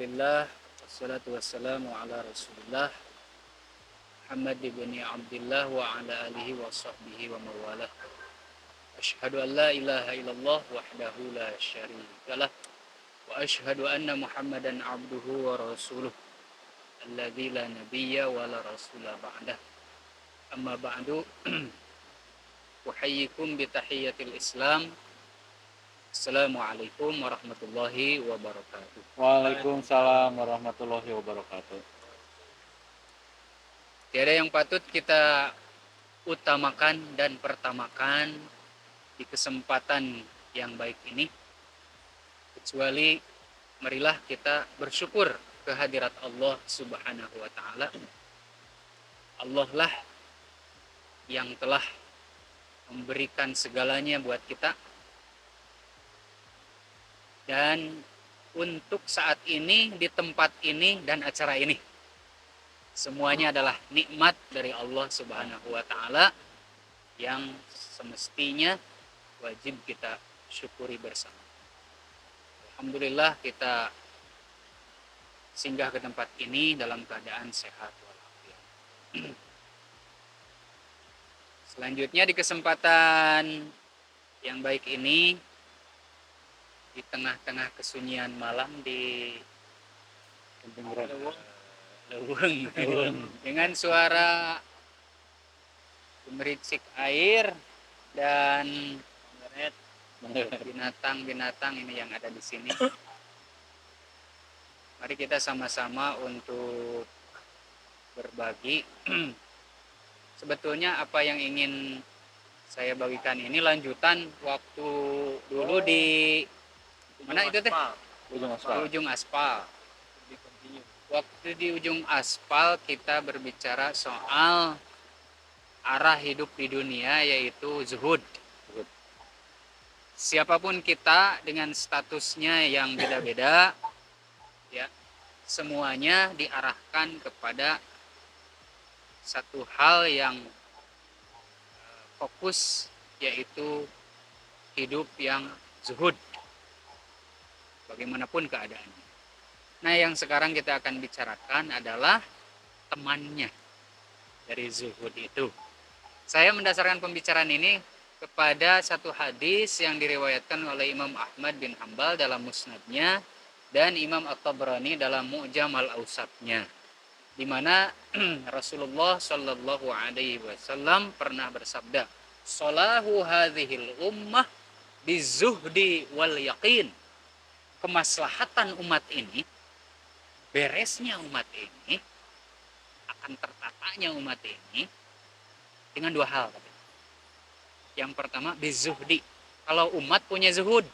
Alhamdulillah wassalatu wassalamu ala Rasulillah Muhammad ibn Abdullah wa ala alihi wa sahbihi wa mawalah. Asyhadu an la ilaha illallah wahdahu la syarikalah wa asyhadu anna Muhammadan abduhu wa rasuluh alladzi la nabiyya wa la rasula ba'dah. Amma ba'du. Uhayyikum bi tahiyyatil Islam. Assalamualaikum warahmatullahi wabarakatuh. Waalaikumsalam warahmatullahi wabarakatuh. Tiada yang patut kita utamakan dan pertamakan di kesempatan yang baik ini kecuali marilah kita bersyukur kehadirat Allah Subhanahu wa taala. Allah lah yang telah memberikan segalanya buat kita, dan untuk saat ini di tempat ini dan acara ini semuanya adalah nikmat dari Allah Subhanahu wa taala yang semestinya wajib kita syukuri bersama. Alhamdulillah kita singgah ke tempat ini dalam keadaan sehat walafiat. Selanjutnya di kesempatan yang baik ini, di tengah-tengah kesunyian malam di Leuweung dengan suara gemericik air dan binatang-binatang ini yang ada di sini. Mari kita sama-sama untuk berbagi. Sebetulnya apa yang ingin saya bagikan ini lanjutan waktu dulu di mana itu teh? Ujung aspal. Waktu di ujung aspal kita berbicara soal arah hidup di dunia, yaitu zuhud. Siapapun kita dengan statusnya yang beda-beda, ya, semuanya diarahkan kepada satu hal yang fokus, yaitu hidup yang zuhud bagaimanapun keadaannya. Nah, yang sekarang kita akan bicarakan adalah temannya dari zuhud itu. Saya mendasarkan pembicaraan ini kepada satu hadis yang diriwayatkan oleh Imam Ahmad bin Hanbal dalam musnadnya dan Imam At-Tabrani dalam Mu'jam al-Awsatnya, di mana Rasulullah Shallallahu Alaihi Wasallam pernah bersabda, "Salahu hadhil ummah bizuhdi wal yaqin." Kemaslahatan umat ini, beresnya umat ini, akan tertatanya umat ini dengan dua hal. Yang pertama bizuhdi, kalau umat punya zuhud.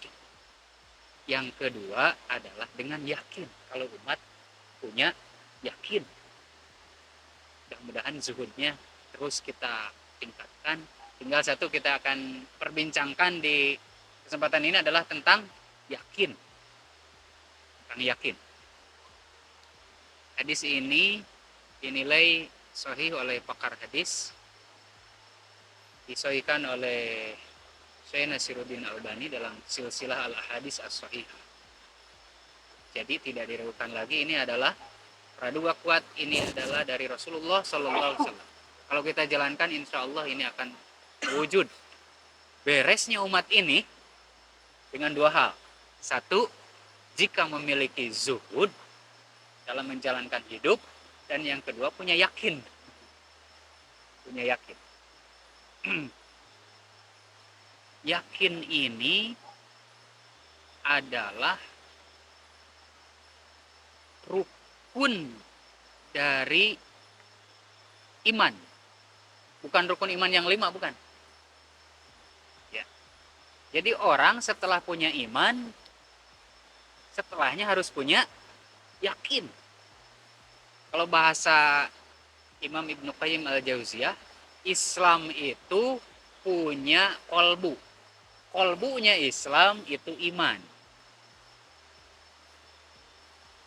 Yang kedua adalah dengan yakin, kalau umat punya yakin. Mudah-mudahan zuhudnya terus kita tingkatkan. Tinggal satu kita akan perbincangkan di kesempatan ini adalah tentang yakin. Tentang yakin. Hadis ini dinilai sahih oleh pakar hadis, disahihkan oleh Syekh Nasiruddin Albani dalam silsilah al-ahadis as-sahihah. Jadi tidak diragukan lagi, ini adalah praduga kuat, ini adalah dari Rasulullah Sallallahu Alaihi Wasallam. Kalau kita jalankan, insya Allah ini akan wujud beresnya umat ini dengan dua hal. Satu, jika memiliki zuhud dalam menjalankan hidup, dan yang kedua punya yakin. Punya yakin. Yakin ini adalah rukun dari iman. Bukan rukun iman yang 5, bukan. Ya. Jadi orang setelah punya iman, setelahnya harus punya yakin. Kalau bahasa Imam Ibnu Qayyim al-Jauziyah, Islam itu punya kolbu. Kolbunya Islam itu iman.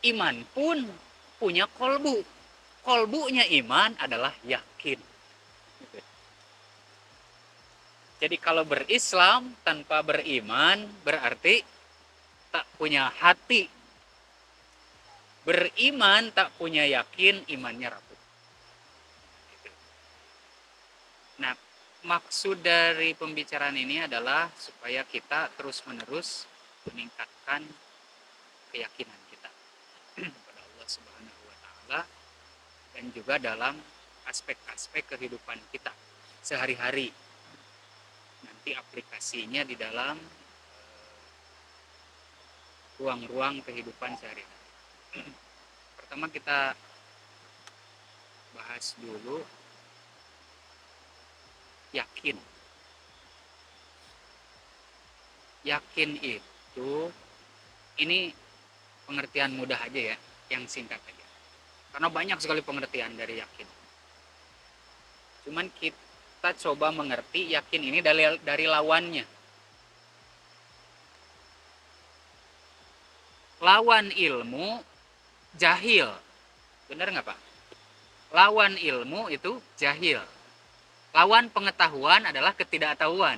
Iman pun punya kolbu. Kolbunya iman adalah yakin. Jadi kalau berislam tanpa beriman berarti tak punya hati. Beriman tak punya yakin, imannya rapuh. Nah, maksud dari pembicaraan ini adalah supaya kita terus-menerus meningkatkan keyakinan kita kepada Allah Subhanahu wa taala dan juga dalam aspek-aspek kehidupan kita sehari-hari. Nanti aplikasinya di dalam ruang-ruang kehidupan sehari-hari. Pertama kita bahas dulu yakin. Yakin itu ini pengertian mudah aja ya, yang singkat aja. Karena banyak sekali pengertian dari yakin. Cuman kita coba mengerti yakin ini dari lawannya. Lawan ilmu jahil. Benar nggak Pak? Lawan ilmu itu jahil. Lawan pengetahuan adalah ketidaktahuan.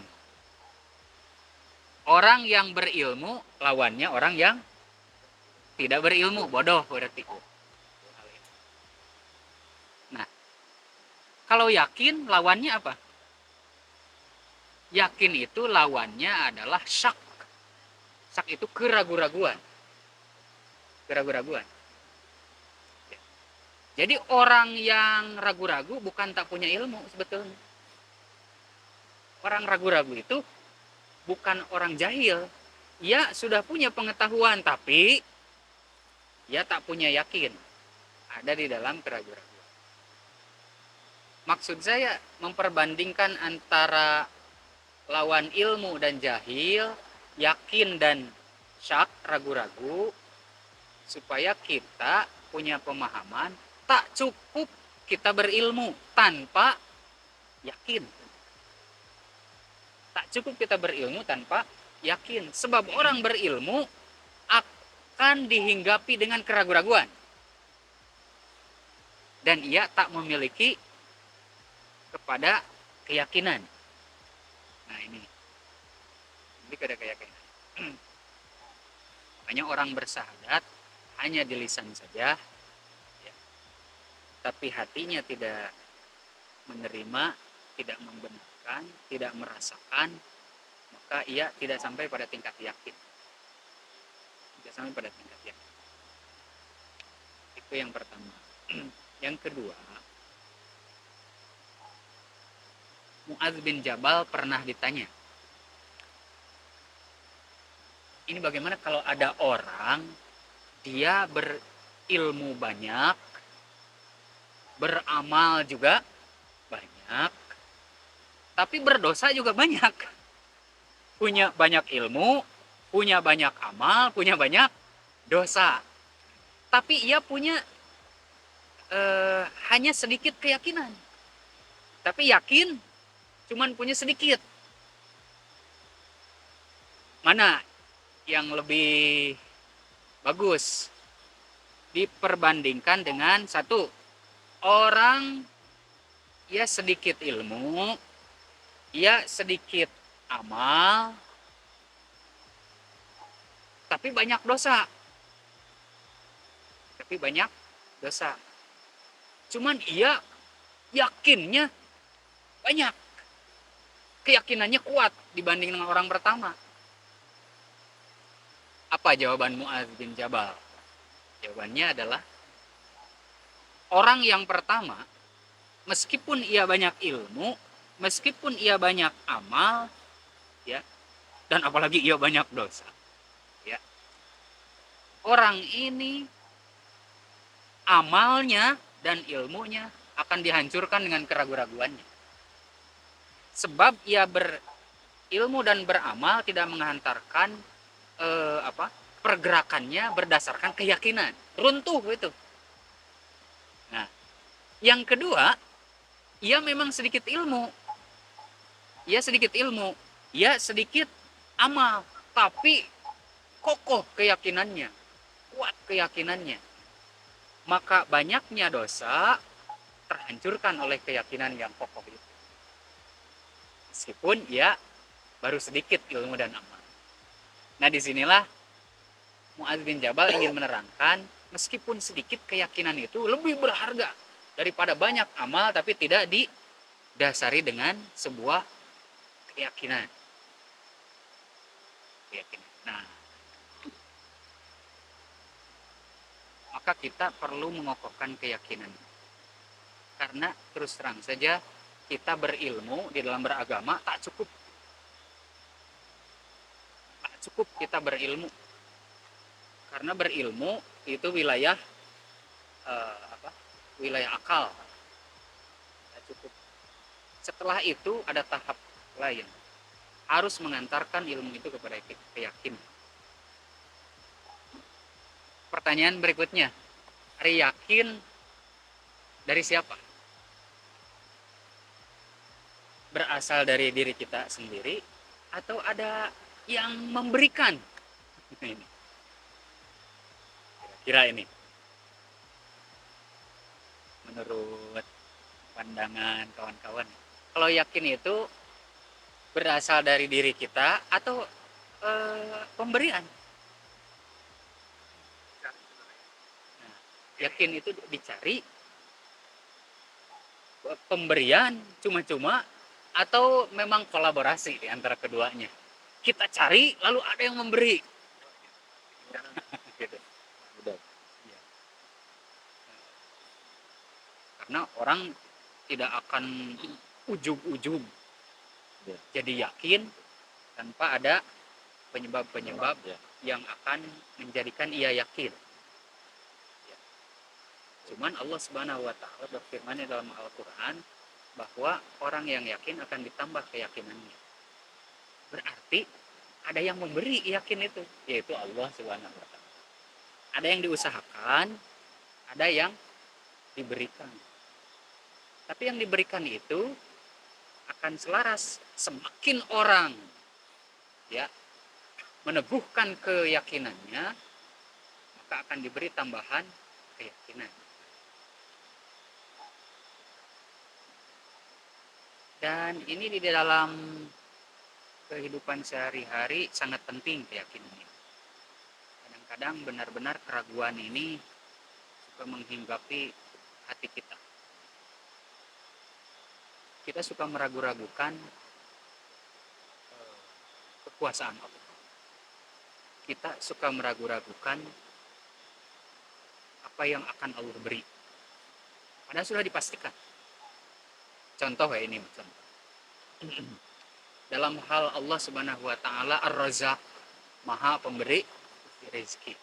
Orang yang berilmu, lawannya orang yang tidak berilmu, bodoh berarti. Nah, kalau yakin lawannya apa? Yakin itu lawannya adalah syak. Syak itu keraguan-raguan. Keraguan-raguan. Jadi orang yang ragu-ragu bukan tak punya ilmu sebetulnya. Orang ragu-ragu itu bukan orang jahil. Ia sudah punya pengetahuan tapi ia tak punya yakin. Ada di dalam keraguan-raguan. Maksud saya memperbandingkan antara lawan ilmu dan jahil, yakin dan syak, ragu-ragu, supaya kita punya pemahaman tak cukup kita berilmu tanpa yakin. Tak cukup kita berilmu tanpa yakin. Sebab orang berilmu akan dihinggapi dengan keraguan-raguan. Dan ia tak memiliki kepada keyakinan. Nah ini kepada keyakinan. Makanya orang bersahadat hanya di lisan saja, ya, tapi hatinya tidak menerima, tidak membenarkan, tidak merasakan, maka ia tidak sampai pada tingkat yakin. Tidak sampai pada tingkat yakin. Itu yang pertama. Yang kedua, Mu'adz bin Jabal pernah ditanya, ini bagaimana kalau ada orang dia berilmu banyak, beramal juga banyak, tapi berdosa juga banyak. Punya banyak ilmu, punya banyak amal, punya banyak dosa. Tapi ia punya hanya sedikit keyakinan. Tapi yakin cuman punya sedikit. Mana yang lebih bagus diperbandingkan dengan satu orang ia sedikit ilmu, ia sedikit amal, tapi banyak dosa. Tapi banyak dosa. Cuman ia yakinnya banyak. Keyakinannya kuat dibanding dengan orang pertama. Apa jawaban Mu'adz bin Jabal? Jawabannya adalah orang yang pertama, meskipun ia banyak ilmu, meskipun ia banyak amal, ya, dan apalagi ia banyak dosa, ya, orang ini amalnya dan ilmunya akan dihancurkan dengan keraguan-raguannya. Sebab ia berilmu dan beramal tidak menghantarkan pergerakannya berdasarkan keyakinan. Runtuh itu. Nah, yang kedua, ia memang sedikit ilmu. Ia sedikit ilmu, ia sedikit amal, tapi kokoh keyakinannya, kuat keyakinannya. Maka banyaknya dosa terhancurkan oleh keyakinan yang kokoh itu. Meskipun ia baru sedikit ilmu dan amal. Nah disinilah Mu'adz bin Jabal ingin menerangkan, Meskipun sedikit, keyakinan itu lebih berharga daripada banyak amal tapi tidak didasari dengan sebuah keyakinan. Nah, maka kita perlu mengokohkan keyakinan. Karena terus terang saja kita berilmu di dalam beragama tak cukup. Tak cukup kita berilmu. Karena berilmu itu wilayah wilayah akal. Tak cukup. Setelah itu ada tahap lain. Harus mengantarkan ilmu itu kepada keyakinan. Pertanyaan berikutnya, hari yakin dari siapa? Berasal dari diri kita sendiri atau ada yang memberikan? Kira-kira ini menurut pandangan kawan-kawan. Kalau yakin itu berasal dari diri kita atau pemberian? Nah, yakin itu dicari, pemberian cuma-cuma, atau memang kolaborasi di antara keduanya? Kita cari lalu ada yang memberi. Gitu. Udah. Ya. Karena orang tidak akan ujub-ujub Ya. jadi yakin tanpa ada penyebab-penyebab Ya. yang akan menjadikan ia yakin. Ya. Cuman Allah Subhanahu wa taala berfirman dalam Al-Qur'an bahwa orang yang yakin akan ditambah keyakinannya. Berarti ada yang memberi yakin itu, yaitu Allah Subhanahu wa taala. Ada yang diusahakan, ada yang diberikan. Tapi yang diberikan itu akan selaras semakin orang ya meneguhkan keyakinannya, maka akan diberi tambahan keyakinan. Dan ini di dalam kehidupan sehari-hari sangat penting keyakinan ini. Kadang-kadang benar-benar keraguan ini suka menghinggapi hati kita. Kita suka meragu-ragukan kekuasaan Allah. Kita suka meragu-ragukan apa yang akan Allah beri. Padahal sudah dipastikan. Contoh ya ini contoh. Dalam hal Allah Subhanahu wa taala Ar-Razzaq, Maha pemberi rezeki.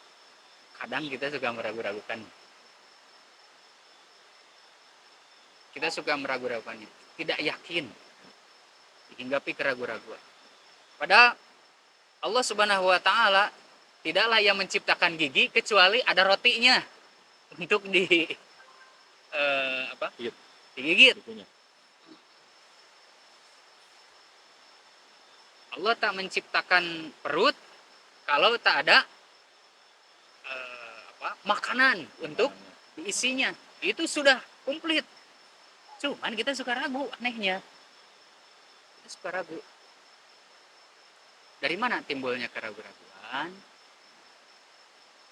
Kadang kita suka meragu-ragukan. Kita suka meragu-ragukannya, tidak yakin, dihinggapi keraguan-raguan. Padahal Allah Subhanahu wa taala tidaklah yang menciptakan gigi kecuali ada rotinya untuk digigit. Itunya. Allah tak menciptakan perut kalau tak ada makanan untuk diisinya. Itu sudah komplit. Cuman kita suka ragu, anehnya. Kita suka ragu. Dari mana timbulnya keraguan-raguan?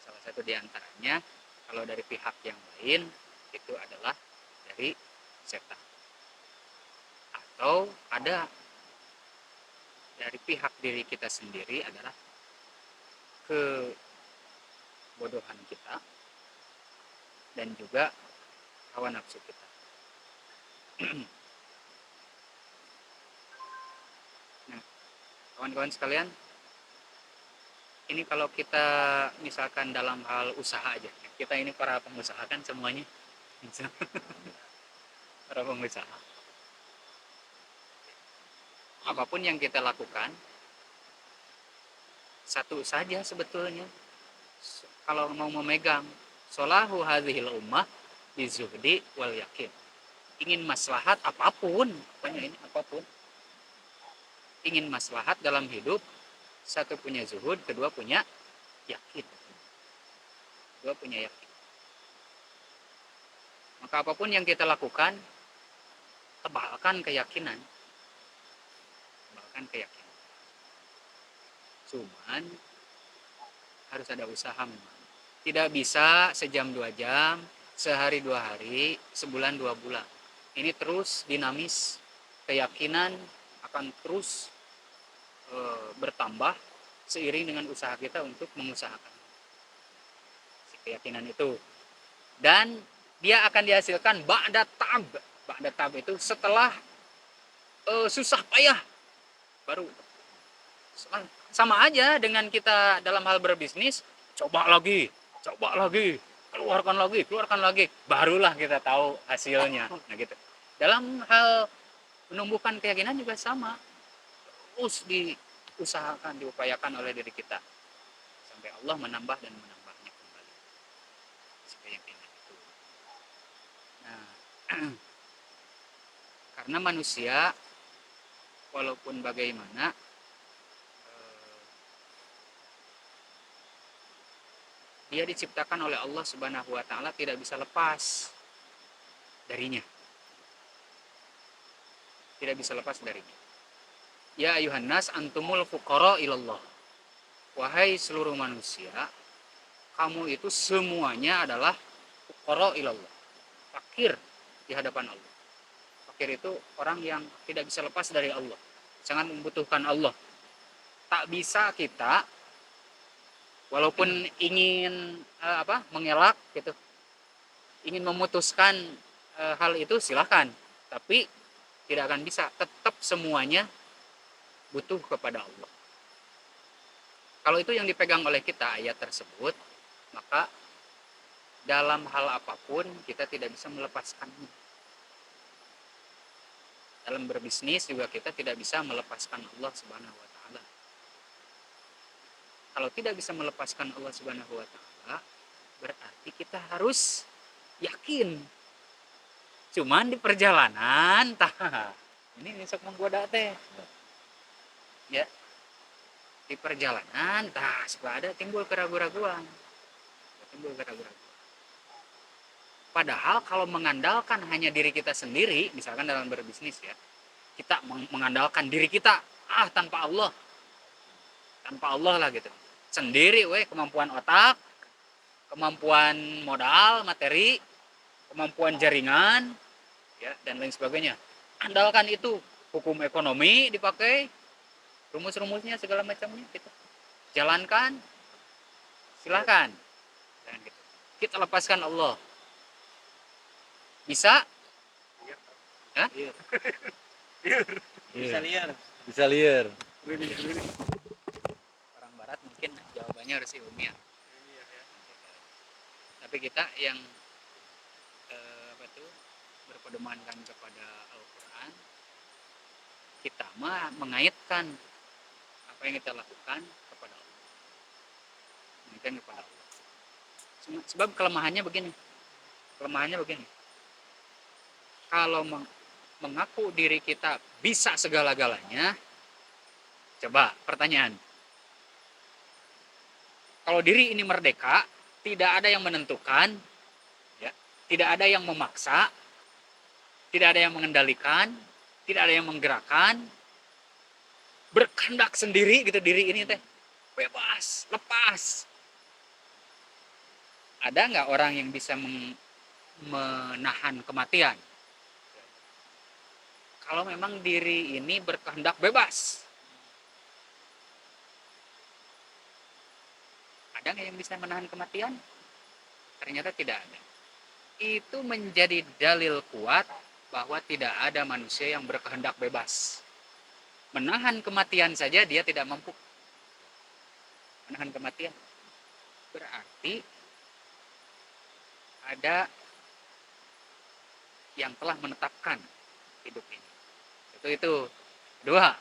Salah satu di antaranya, kalau dari pihak yang lain, itu adalah dari setan. Atau ada dari pihak diri kita sendiri adalah kebodohan kita dan juga hawa nafsu kita. Nah, kawan-kawan sekalian, ini kalau kita misalkan dalam hal usaha aja, kita ini para pengusaha kan semuanya, para pengusaha. Apapun yang kita lakukan, satu saja sebetulnya. Kalau mau memegang solahu hadhil ummah bizuhdi wal yakin. Ingin maslahat apapun, ini apapun. Ingin maslahat dalam hidup, satu punya zuhud, kedua punya yakin. Kedua punya yakin. Maka apapun yang kita lakukan, tebalkan keyakinan. Tebalkan keyakinan. Cuman harus ada usaha memang. Tidak bisa sejam 2 jam, sehari 2 hari, sebulan 2 bulan. Ini terus dinamis, keyakinan akan terus bertambah seiring dengan usaha kita untuk mengusahakan si keyakinan itu. Dan dia akan dihasilkan ba'da tab. Ba'da tab itu setelah susah payah baru. Sama aja dengan kita dalam hal berbisnis, coba lagi, keluarkan lagi, barulah kita tahu hasilnya. Nah gitu. Dalam hal menumbuhkan keyakinan juga sama, terus diusahakan, diupayakan oleh diri kita sampai Allah menambah dan menambahnya kembali si keyakinan itu. Nah, karena manusia walaupun bagaimana dia diciptakan oleh Allah Subhanahu wa taala tidak bisa lepas darinya. Tidak bisa lepas darinya. Ya ayuhan nas antumul fuqara ilallah. Wahai seluruh manusia, kamu itu semuanya adalah fuqara ilallah. Fakir di hadapan Allah. Fakir itu orang yang tidak bisa lepas dari Allah. Sangat membutuhkan Allah. Tak bisa kita walaupun ingin mengelak gitu, ingin memutuskan hal itu silahkan, tapi tidak akan bisa. Tetap semuanya butuh kepada Allah. Kalau itu yang dipegang oleh kita ayat tersebut, maka dalam hal apapun kita tidak bisa melepaskannya. Dalam berbisnis juga kita tidak bisa melepaskan Allah Subhanahu wa taala. Kalau tidak bisa melepaskan Allah Subhanahu wa taala, berarti kita harus yakin. Cuman di perjalanan ini sok menggoda teh. Ya. Di perjalanan suka ada timbul keraguan-raguan. Padahal kalau mengandalkan hanya diri kita sendiri, misalkan dalam berbisnis ya, kita mengandalkan diri kita, tanpa Allah lah gitu. Sendiri kemampuan otak, kemampuan modal, materi, kemampuan jaringan, ya dan lain sebagainya. Andalkan itu, hukum ekonomi dipakai, rumus-rumusnya segala macamnya gitu. Jalankan, silahkan. Dan gitu. Kita lepaskan Allah. Bisa? Hah? Bisa liar. Bisa liar. Orang barat mungkin jawabannya harus ilmiah. Tapi kita yang berpedomankan kepada Al-Quran, kita mah mengaitkan apa yang kita lakukan kepada Allah. Mengaitkan kepada Allah. Sebab kelemahannya begini. Kalau mengaku diri kita bisa segala-galanya, coba pertanyaan. Kalau diri ini merdeka, tidak ada yang menentukan, ya, tidak ada yang memaksa, tidak ada yang mengendalikan, tidak ada yang menggerakkan, berkehendak sendiri gitu diri ini teh, bebas, lepas. Ada nggak orang yang bisa menahan kematian? Kalau memang diri ini berkehendak bebas, ada nggak yang bisa menahan kematian? Ternyata tidak ada. Itu menjadi dalil kuat bahwa tidak ada manusia yang berkehendak bebas. Menahan kematian saja dia tidak mampu. Menahan kematian. Berarti ada yang telah menetapkan hidup ini. Itu. Kedua,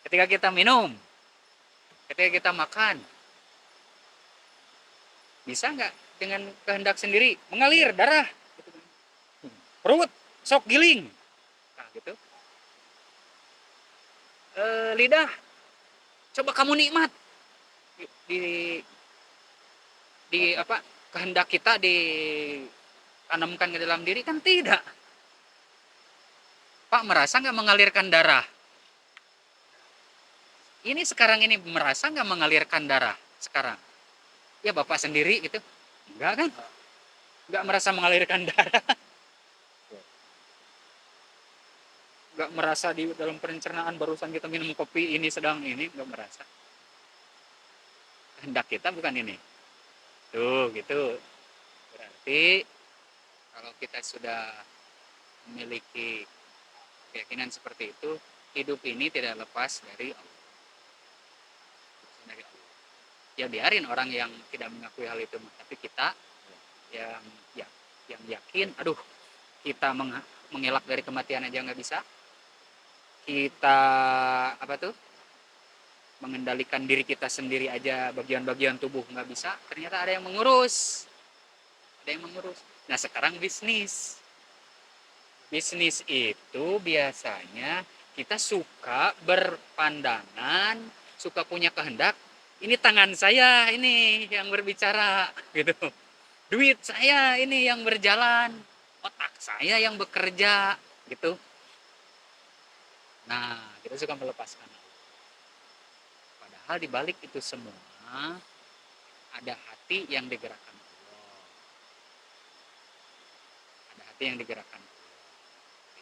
ketika kita minum, ketika kita makan, bisa nggak dengan kehendak sendiri mengalir darah? Perut sok giling, nah, gitu. Lidah, coba kamu nikmat di kehendak kita ditanamkan ke dalam diri kan tidak. Pak merasa nggak mengalirkan darah? Ini sekarang ini merasa nggak mengalirkan darah sekarang? Ya Bapak sendiri gitu. Enggak kan? Enggak merasa mengalirkan darah, enggak merasa di dalam pencernaan barusan kita minum kopi ini sedang ini, enggak merasa. Kehendak kita bukan ini. Tuh, gitu. Berarti kalau kita sudah memiliki keyakinan seperti itu, hidup ini tidak lepas dari Allah. Dari Allah. Ya biarin orang yang tidak mengakui hal itu, tapi kita yang ya, yang yakin, aduh, kita mengelak dari kematian aja nggak bisa. Kita apa tuh? Mengendalikan diri kita sendiri aja, bagian-bagian tubuh nggak bisa. Ternyata ada yang mengurus. Ada yang mengurus. Nah, sekarang bisnis. Bisnis itu biasanya kita suka berpandangan, suka punya kehendak, ini tangan saya ini yang berbicara gitu. Duit saya ini yang berjalan, otak saya yang bekerja gitu. Nah, kita suka melepaskan. Padahal di balik itu semua ada hati yang digerakkan Allah. Ada hati yang digerakkan Allah.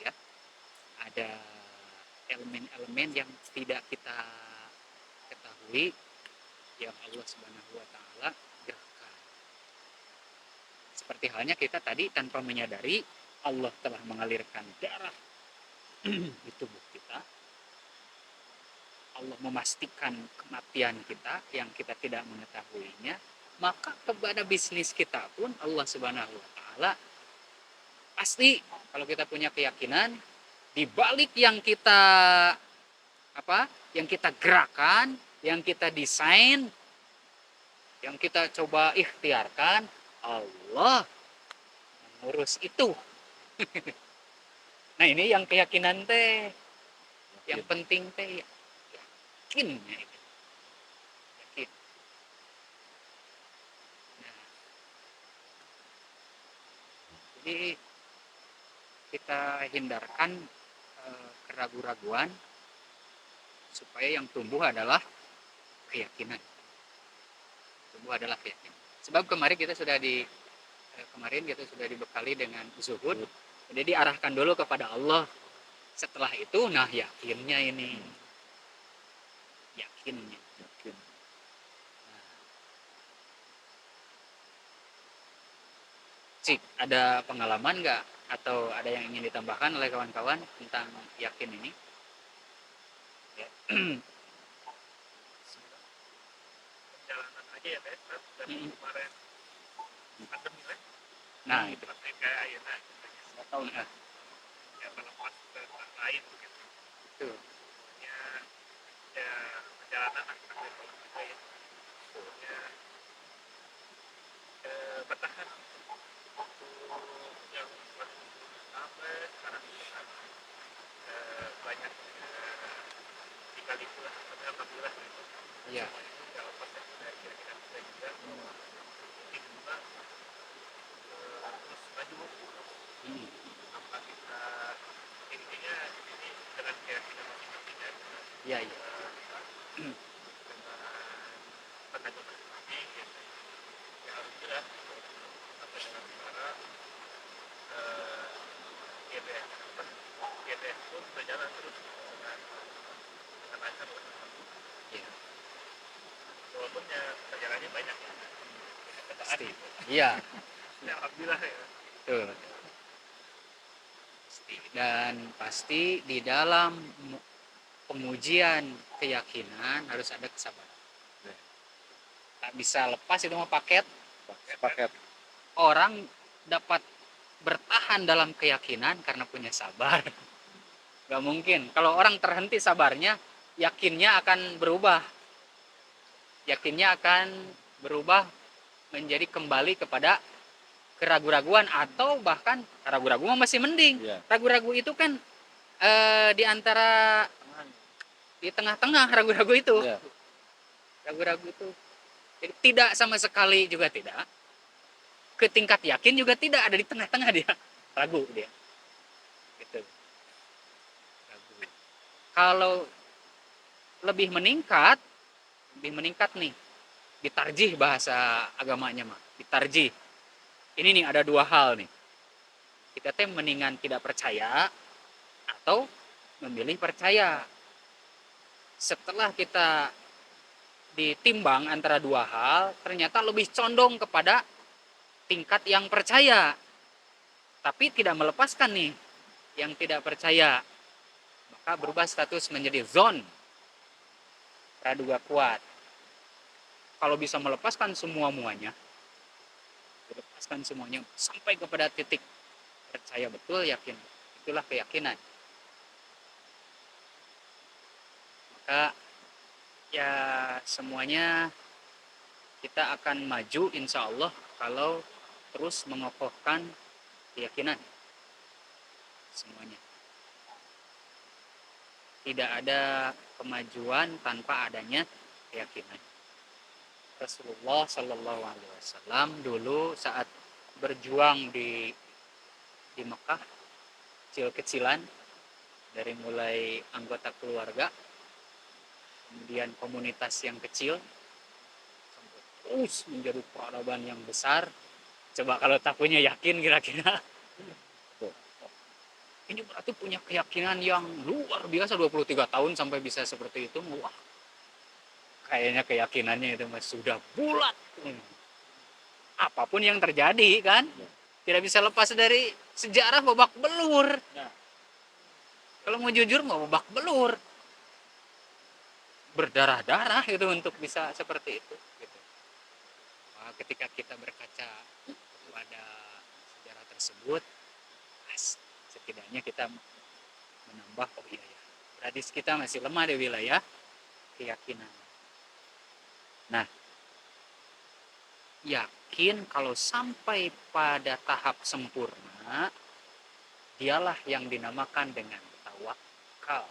Ya. Ada elemen-elemen yang tidak kita ketahui yang Allah Subhanahu wa taala gerakan. Seperti halnya kita tadi tanpa menyadari Allah telah mengalirkan darah di tubuh kita. Allah memastikan kematian kita yang kita tidak mengetahuinya, maka kepada bisnis kita pun Allah Subhanahu wa taala pasti, kalau kita punya keyakinan, di balik yang kita yang kita gerakan, yang kita desain, yang kita coba ikhtiarkan, Allah mengurus itu. Nah, ini yang keyakinan teh, yang penting teh yakinnya itu. Yakin. Nah, jadi kita hindarkan keraguan-raguan supaya yang tumbuh adalah keyakinan. Tumbuh adalah keyakinan. Sebab kemarin kita sudah dibekali dengan zuhud. Jadi diarahkan dulu kepada Allah. Setelah itu, nah yakinnya ini. Yakinnya. Nah, Cik, ada pengalaman nggak? Atau ada yang ingin ditambahkan oleh kawan-kawan tentang yakin ini? Ya. Perjalanan aja ya Teh, dari kemarin pandemi lah. Nah, itu. Sampai kayak ayeuna Nggak tahu nih. ya melepas ke tempat lain begitu. Itu. Ya, ya perjalanan akan juga ya. Ya, bertahan untuk yang sampai sekarang itu kan banyak dikali lah, tapi alhamdulillah gitu. Iya. Semuanya itu nggak lepas dari kira-kira kita juga mungkin juga terus maju tanpa kita intinya ini dengan keyakinan masing-masing ya Iya, iya. dengan pengajuan masing-masing gitu. Ya alhamdulillah sampai dengan sekarang GBS GBS pun berjalan terus dengan lancar lah. Iya. Walaupun ya perjalanannya banyak ya. Pasti. Iya. Ya, alhamdulillah ya. Betul. Dan pasti di dalam pengujian keyakinan harus ada kesabaran. Tak bisa lepas itu mah paket. Orang dapat bertahan dalam keyakinan karena punya sabar. Gak mungkin. Kalau orang terhenti sabarnya, yakinnya akan berubah. Yakinnya akan berubah menjadi kembali kepada keraguan-raguan, atau bahkan ragu-ragu masih mending. Iya. Ragu-ragu itu kan di antara di tengah-tengah ragu-ragu itu. Iya. Ragu-ragu itu. Jadi tidak sama sekali juga tidak. Ke tingkat yakin juga tidak, ada di tengah-tengah dia. Ragu dia. Gitu. Ragu. Kalau lebih meningkat nih, ditarjih bahasa agamanya mah. ditarjih. Ini nih ada dua hal nih. Kita teh mendingan tidak percaya atau memilih percaya. Setelah kita ditimbang antara dua hal, ternyata lebih condong kepada tingkat yang percaya. Tapi tidak melepaskan nih yang tidak percaya. Maka berubah status menjadi zon. Praduga kuat. Kalau bisa melepaskan semua-muanya, melepaskan semuanya sampai kepada titik percaya betul, yakin. Itulah keyakinan. Maka ya semuanya kita akan maju insya Allah kalau terus mengokohkan keyakinan semuanya. Tidak ada kemajuan tanpa adanya keyakinan. Rasulullah Shallallahu Alaihi Wasallam dulu saat berjuang di Mekah kecil-kecilan, dari mulai anggota keluarga, kemudian komunitas yang kecil, terus menjadi peradaban yang besar. Coba kalau tak punya yakin kira-kira, ini berarti punya keyakinan yang luar biasa, 23 tahun sampai bisa seperti itu. Wah, kayaknya keyakinannya itu mas sudah bulat. Apapun yang terjadi kan, tidak bisa lepas dari sejarah babak belur. Kalau mau jujur mau babak belur, berdarah-darah itu untuk bisa seperti itu. Gitu. Nah, ketika kita berkaca pada sejarah tersebut, setidaknya kita menambah, oh iya ya, berarti kita masih lemah di wilayah keyakinan. Nah, yakin kalau sampai pada tahap sempurna, dialah yang dinamakan dengan tawakal.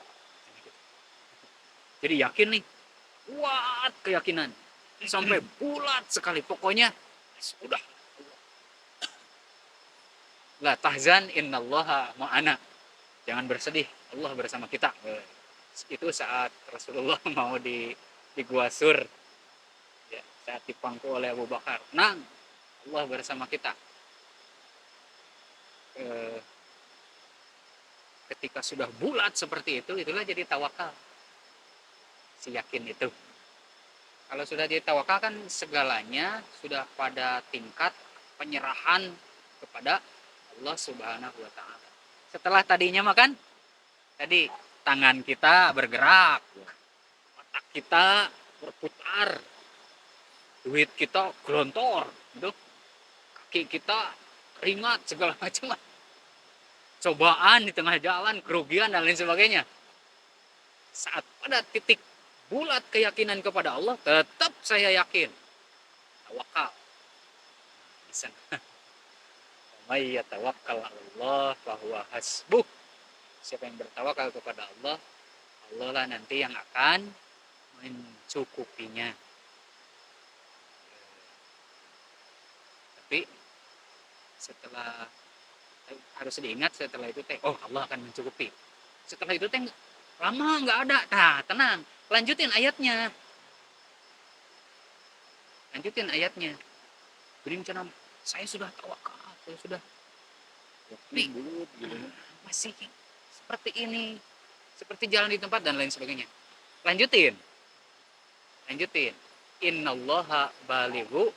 Jadi yakin nih, kuat keyakinan, sampai bulat sekali, pokoknya sudah. La tahzan innallaha ma'ana. Jangan bersedih, Allah bersama kita. Itu saat Rasulullah mau di Gua Sur, ya, saat dipangku oleh Abu Bakar. Nang, Allah bersama kita. Ketika sudah bulat seperti itu, itulah jadi tawakal. Si yakin itu. Kalau sudah jadi tawakal kan segalanya sudah pada tingkat penyerahan kepada Allah Subhanahu wa taala. Setelah tadinya makan, tadi tangan kita bergerak, otak kita berputar, duit kita gelontor, gitu. Kaki kita keringat segala macam, cobaan di tengah jalan, kerugian dan lain sebagainya. Saat pada titik bulat keyakinan kepada Allah, tetap saya yakin, tawakal. Bisa. May yatawakkal 'alallah fahuwa hasbuh. Siapa yang bertawakal kepada Allah, Allah lah nanti yang akan mencukupinya. Tapi setelah, harus diingat setelah itu teh, oh Allah akan mencukupi. Setelah itu teh lama nggak ada. Nah, tenang, lanjutin ayatnya. Lanjutin ayatnya. Beri rencana, saya sudah tawakal, saya sudah. Tapi masih seperti ini, seperti jalan di tempat dan lain sebagainya. Lanjutin. Innallaha balighu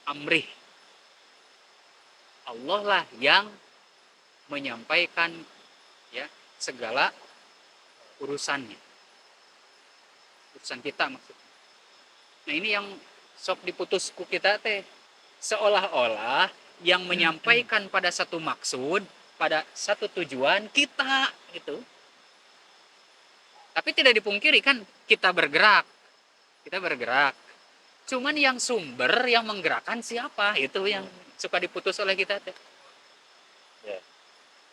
amrih. Allah lah yang menyampaikan ya segala urusannya. Urusan kita maksudnya. Nah, ini yang sok diputusku kita teh. Seolah-olah yang menyampaikan pada satu maksud, pada satu tujuan kita gitu. Tapi tidak dipungkiri kan kita bergerak. Cuman yang sumber yang menggerakkan siapa? Itu yang suka diputus oleh kita teh.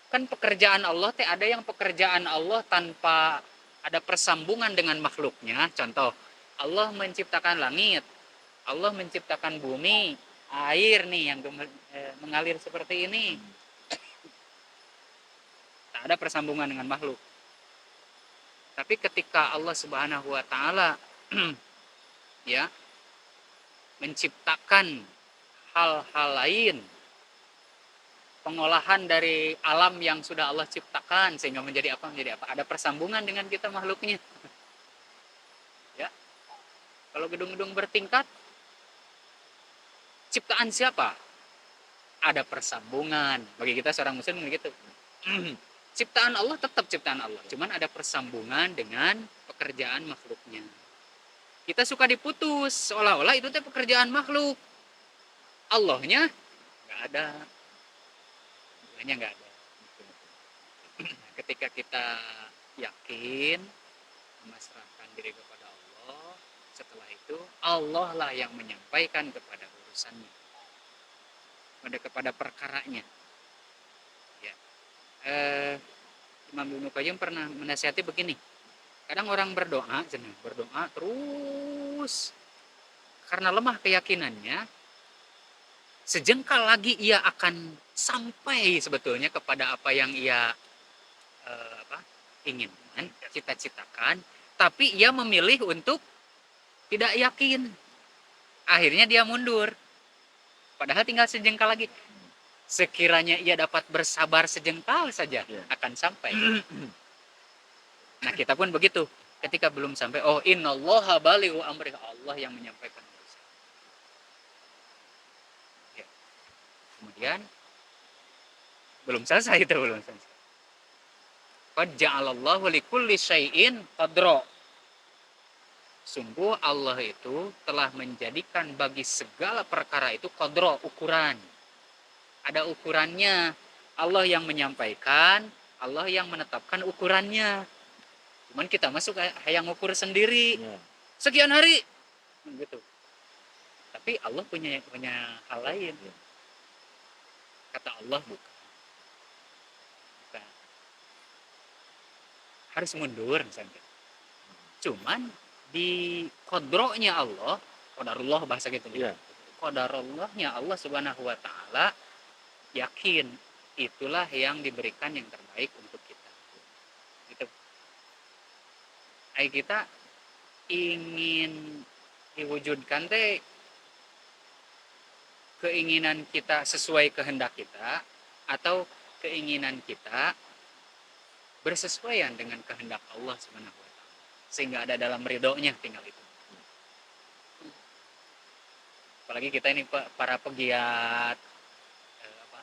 Kan pekerjaan Allah teh ada yang pekerjaan Allah tanpa ada persambungan dengan makhluknya. Contoh, Allah menciptakan langit, Allah menciptakan bumi, air nih yang mengalir seperti ini. Tak ada persambungan dengan makhluk. Tapi ketika Allah Subhanahu wa taala ya menciptakan hal-hal lain, pengolahan dari alam yang sudah Allah ciptakan sehingga menjadi apa, ada persambungan dengan kita makhluknya. Ya, kalau gedung-gedung bertingkat, ciptaan siapa? Ada persambungan. Bagi kita seorang muslim begitu. Ciptaan Allah tetap ciptaan Allah, cuman ada persambungan dengan pekerjaan makhluknya. Kita suka diputus, seolah-olah itu teh pekerjaan makhluk. Allahnya nggak ada. Allahnya nggak ada. Ketika kita yakin memasrahkan diri kepada Allah, setelah itu Allah lah yang menyampaikan kepada urusannya, kepada perkaranya. Ya. Imam Ibnu Qayyim pernah menasihati begini. Kadang orang berdoa terus karena lemah keyakinannya, sejengkal lagi ia akan sampai sebetulnya kepada apa yang ia inginkan, cita-citakan, tapi ia memilih untuk tidak yakin. Akhirnya dia mundur. Padahal tinggal sejengkal lagi. Sekiranya ia dapat bersabar sejengkal saja, akan sampai. Nah, kita pun begitu. Ketika belum sampai, oh innallaha balighu amri, Allah yang menyampaikan urusan. Ya. Kemudian belum selesai. Qad ja'alallahu likulli syai'in qadra. Sungguh Allah itu telah menjadikan bagi segala perkara itu qadra, ukuran. Ada ukurannya. Allah yang menyampaikan, Allah yang menetapkan ukurannya. Cuman kita masuk yang ukur sendiri. Sekian hari. Gitu. Tapi Allah punya hal lain. Kata Allah bukan. Harus mundur misalnya. Cuman di kodronya Allah, qadarullah bahasa gitu. Qadarallahnya Allah Subhanahu wa taala, yakin itulah yang diberikan yang terbaik untuk kita. Gitu. Kita ingin diwujudkan teh keinginan kita sesuai kehendak kita atau keinginan kita bersesuaian dengan kehendak Allah Subhanahu wa taala sehingga ada dalam ridhonya, tinggal itu. Apalagi kita ini para pegiat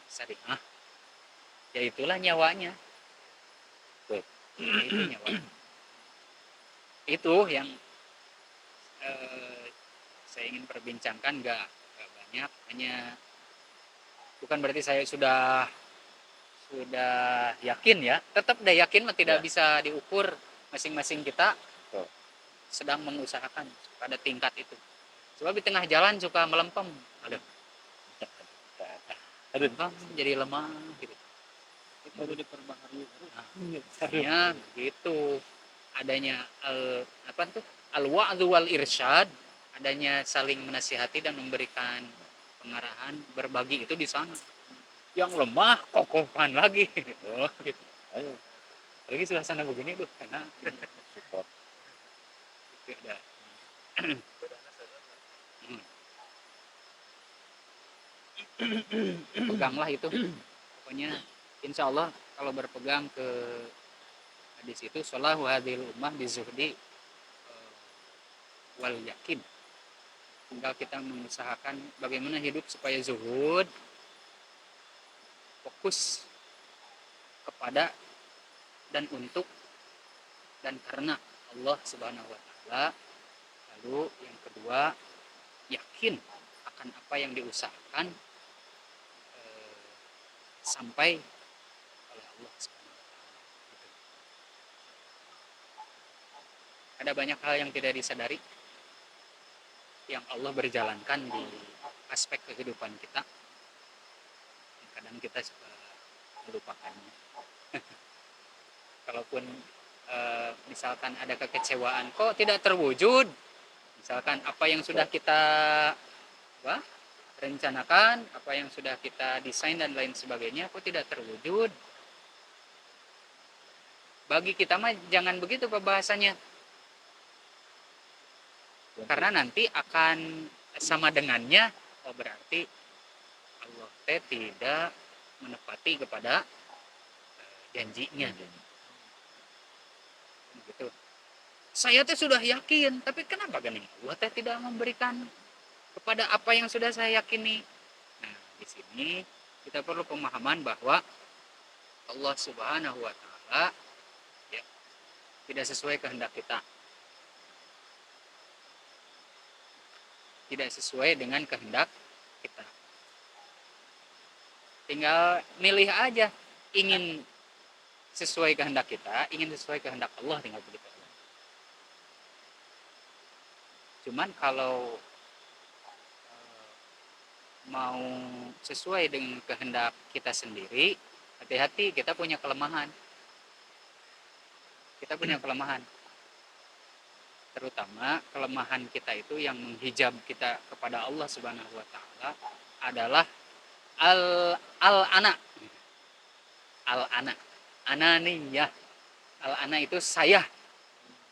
syariah, ya itulah nyawanya. Itu nyawanya. Itu yang saya ingin perbincangkan, nggak banyak, hanya bukan berarti saya sudah yakin ya, tetap deh yakin tidak bisa diukur, masing-masing kita sedang mengusahakan pada tingkat itu. Sebab di tengah jalan suka melempem, jadi lemah gitu. Itu perlu diperbaharui. Nah, gitu. Adanya al-wa'dzu wal irsyad, adanya saling menasihati dan memberikan pengarahan, berbagi itu di sana. Yang lemah kokohkan lagi. Oh, gitu. Ayo. Lagi suasana begini tuh karena support. Itu ada. Peganglah itu. Pokoknya insya Allah kalau berpegang ke hadis itu, salahu hadhil ummah bizuhdi wal yakin. Tinggal kita mengusahakan bagaimana hidup supaya zuhud, fokus kepada dan untuk dan karena Allah Subhanahu wa taala. Lalu yang kedua, yakin akan apa yang diusahakan sampai oleh Allah Subhanahu wa taala. Gitu. Ada banyak hal yang tidak disadari yang Allah berjalankan di aspek kehidupan kita. Kadang kita suka melupakannya. Kalaupun misalkan ada kekecewaan, kok tidak terwujud, misalkan apa yang sudah kita rencanakan, apa yang sudah kita desain dan lain sebagainya, kok tidak terwujud. Bagi kita mah jangan begitu pembahasannya, karena nanti akan sama dengannya, oh berarti Allah teh tidak menepati kepada janjinya gitu. Saya teh sudah yakin, tapi kenapa gini Allah teh tidak memberikan kepada apa yang sudah saya yakini. Nah, di sini kita perlu pemahaman bahwa Allah Subhanahu wa taala ya, tidak sesuai kehendak kita. Tidak sesuai dengan kehendak kita. Tinggal milih aja, ingin sesuai kehendak kita, ingin sesuai kehendak Allah, tinggal begitu. Cuman kalau mau sesuai dengan kehendak kita sendiri, hati-hati, kita punya kelemahan. Kita punya kelemahan. Terutama kelemahan kita itu yang menghijab kita kepada Allah Subhanahu wa taala adalah al-ana. Al-ana. Ananiyah. Al-ana itu saya.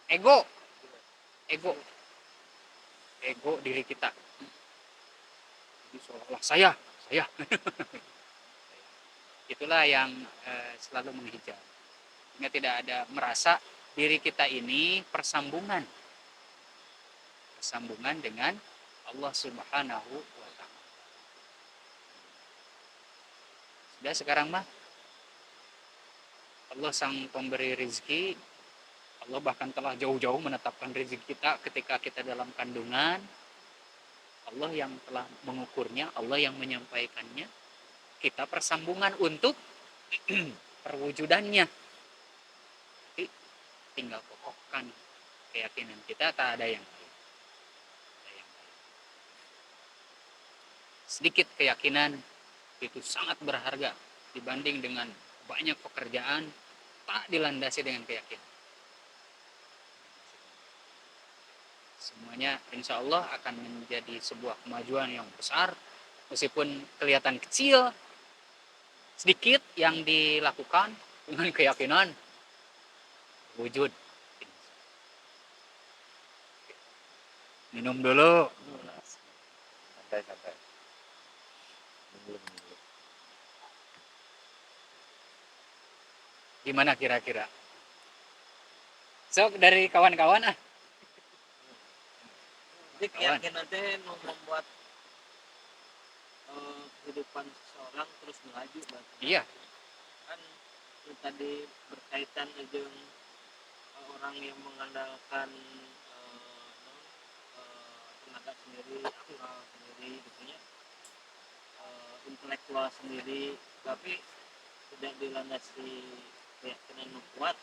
Ego. Ego. Ego diri kita. Jadi seolah-olah saya. Itulah yang selalu menghijab. Sehingga tidak ada merasa diri kita ini persambungan dengan Allah Subhanahu wa taala. Sudah sekarang mah Allah sang pemberi rezeki, Allah bahkan telah jauh-jauh menetapkan rezeki kita ketika kita dalam kandungan. Allah yang telah mengukurnya, Allah yang menyampaikannya. Kita persambungan untuk perwujudannya. Jadi tinggal kokohkan keyakinan kita, tak ada yang lain. Sedikit keyakinan itu sangat berharga dibanding dengan banyak pekerjaan tak dilandasi dengan keyakinan. Semuanya insya Allah akan menjadi sebuah kemajuan yang besar, meskipun kelihatan kecil, sedikit yang dilakukan dengan keyakinan wujud. Minum dulu. Santai. Gimana kira-kira? So dari kawan-kawan ah. Jadi keyakinan teh membuat kehidupan seseorang terus melaju berarti. Iya. Kan itu tadi berkaitan dengan orang yang mengandalkan tenaga sendiri, akal sendiri gitu ya. Intelektual sendiri, tapi tidak dilandasi keyakinan yang kuat,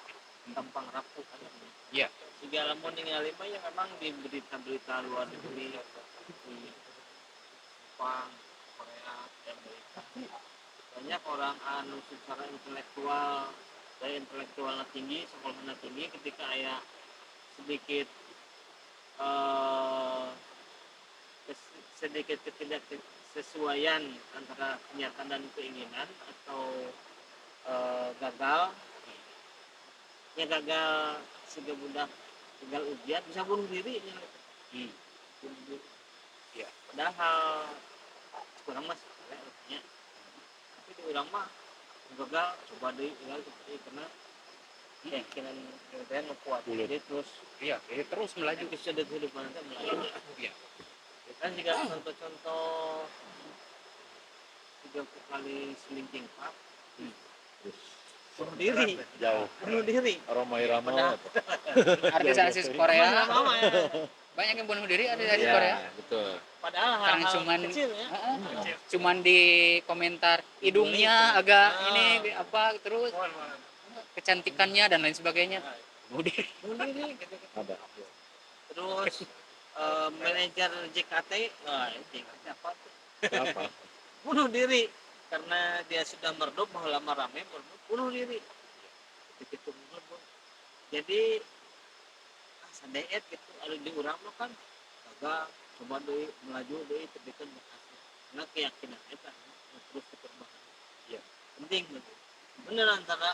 gampang rapuh kan. Iya. Segala mau ningali mah yang memang di berita-berita luar negeri di Jepang, Korea, Amerika banyak orang anu secara intelektual dan intelektualnya tinggi, sekolahnya tinggi, ketika aya sedikit sedikit ketidaksesuaian antara kenyataan dan keinginan atau gagal sehingga budak gagal ujian bisa bunuh diri ya. Bunuh diri. Ya. Padahal kurang mas ya. Tapi di orang mah gagal coba deh karena keyakinan kita kuat jadi terus terus melaju ke kehidupan kita melaju. Iya. Kan juga contoh-contoh 30 kali selingking pak bunuh diri Jauh. bunuh diri Aroma irama. Artis-artis Korea lama ya. banyak yang bunuh diri, artis-artis Ya, Korea. betul. Padahal Karena hal-hal cuman kecil ya. Cuman di komentar hidungnya agak ini apa terus kecantikannya dan lain sebagainya. Bunuh diri. Bunuh diri gitu. Ada. Terus manajer JKT, JKT apa tuh? Apa? Bunuh diri karena dia sudah meredup lama rame bunuh diri. Begitu meredup. Jadi sadeet gitu ada di urang mah kan gagal coba deui melaju deui tapi kan berhasil. Karena keyakinan eta terus diperbaharui. Iya. Penting gitu. Bener antara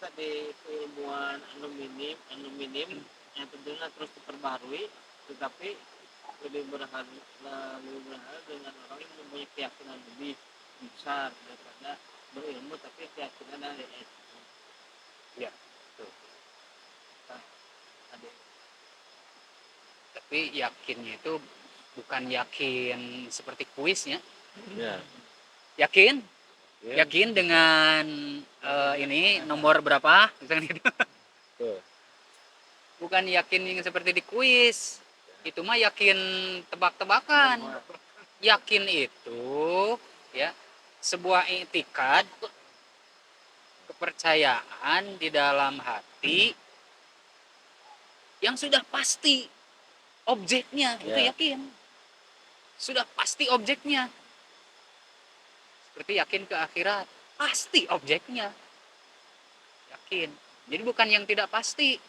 tadi keilmuan anu minim yang tentunya terus diperbaharui, tetapi lebih berharga dengan orang yang mempunyai keyakinan lebih besar daripada berilmu tapi keyakinan dari itu. Ya, betul. Ada Tapi yakinnya itu bukan yakin seperti kuisnya. Ya. Yakin? Ya. Yakin dengan ini nomor berapa? Misalnya gitu. Betul. Bukan yakin yang seperti di kuis. Itu mah yakin tebak-tebakan. Yakin itu ya sebuah itikad, kepercayaan di dalam hati yang sudah pasti objeknya, itu Ya. yakin. Sudah pasti objeknya. Seperti yakin ke akhirat, pasti objeknya. Yakin. Jadi bukan yang tidak pasti.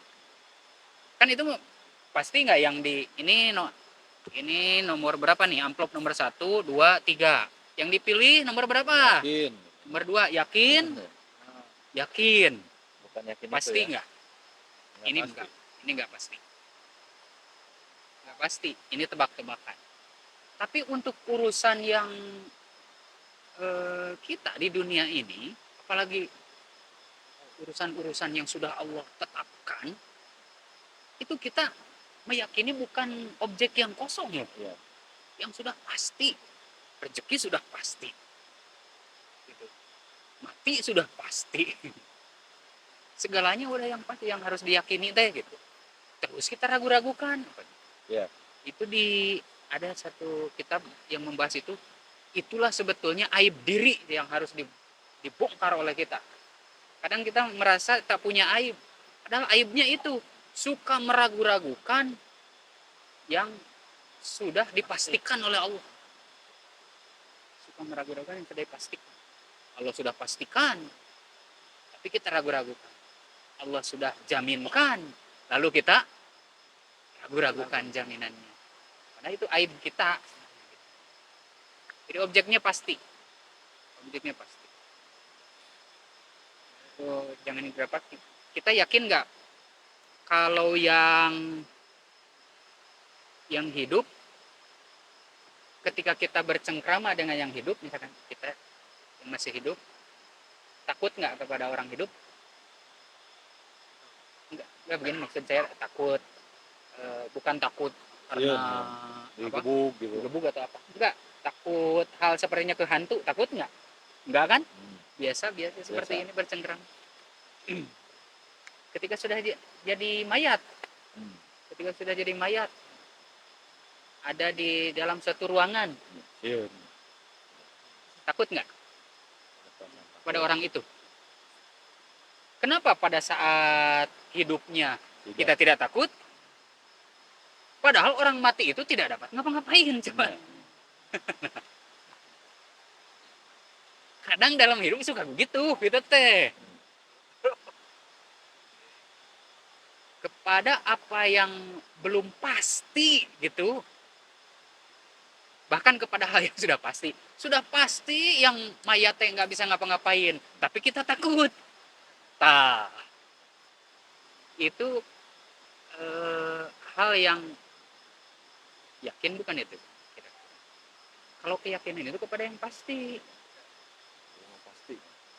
Kan itu pasti nggak yang di ini nomor berapa nih? Amplop nomor 1, 2, 3. Yang dipilih nomor berapa? Yakin. Nomor 2, yakin? Yakin. Bukan yakin Pasti itu ya. nggak? Nggak Ini pasti. enggak. Ini nggak pasti. Nggak pasti. Ini tebak-tebakan. Tapi untuk urusan yang kita di dunia ini, apalagi urusan-urusan yang sudah Allah tetapkan, itu kita meyakini bukan objek yang kosong ya, Ya. yang sudah pasti. Rezeki sudah pasti, gitu. Mati sudah pasti. Segalanya udah yang pasti, yang harus diyakini deh gitu. Terus kita ragu-ragukan. Ya. Itu ada satu kitab yang membahas itu. Itulah sebetulnya aib diri yang harus dibongkar oleh kita. Kadang kita merasa tak punya aib, padahal aibnya itu suka meragu-ragukan yang sudah dipastikan oleh Allah. Suka meragu-ragukan yang sudah dipastikan. Allah sudah pastikan, tapi kita ragu-ragukan. Allah sudah jaminkan, lalu kita ragu-ragukan jaminannya. Padahal itu aib kita. Jadi objeknya pasti. Objeknya pasti. Oh, jangan berapa. Kita yakin nggak kalau yang hidup, ketika kita bercengkrama dengan yang hidup, misalkan kita yang masih hidup, takut nggak kepada orang hidup? Enggak begini maksud saya, takut bukan takut karena Digebuk gitu. gebuk atau apa? Enggak, takut hal sepertinya ke hantu, takut nggak? Enggak kan? Biasa seperti ini bercengkrama. Ketika sudah jadi mayat, ada di dalam suatu ruangan, Iya. takut nggak pada orang itu? Kenapa pada saat hidupnya kita tidak takut, padahal orang mati itu tidak dapat ngapa-ngapain coba? Kadang dalam hidup suka begitu, gitu teh. Kepada apa yang belum pasti gitu, bahkan kepada hal yang sudah pasti yang mayatnya nggak bisa ngapa-ngapain, tapi kita takut. Itu hal yang yakin bukan itu? Kalau keyakinan itu kepada yang pasti,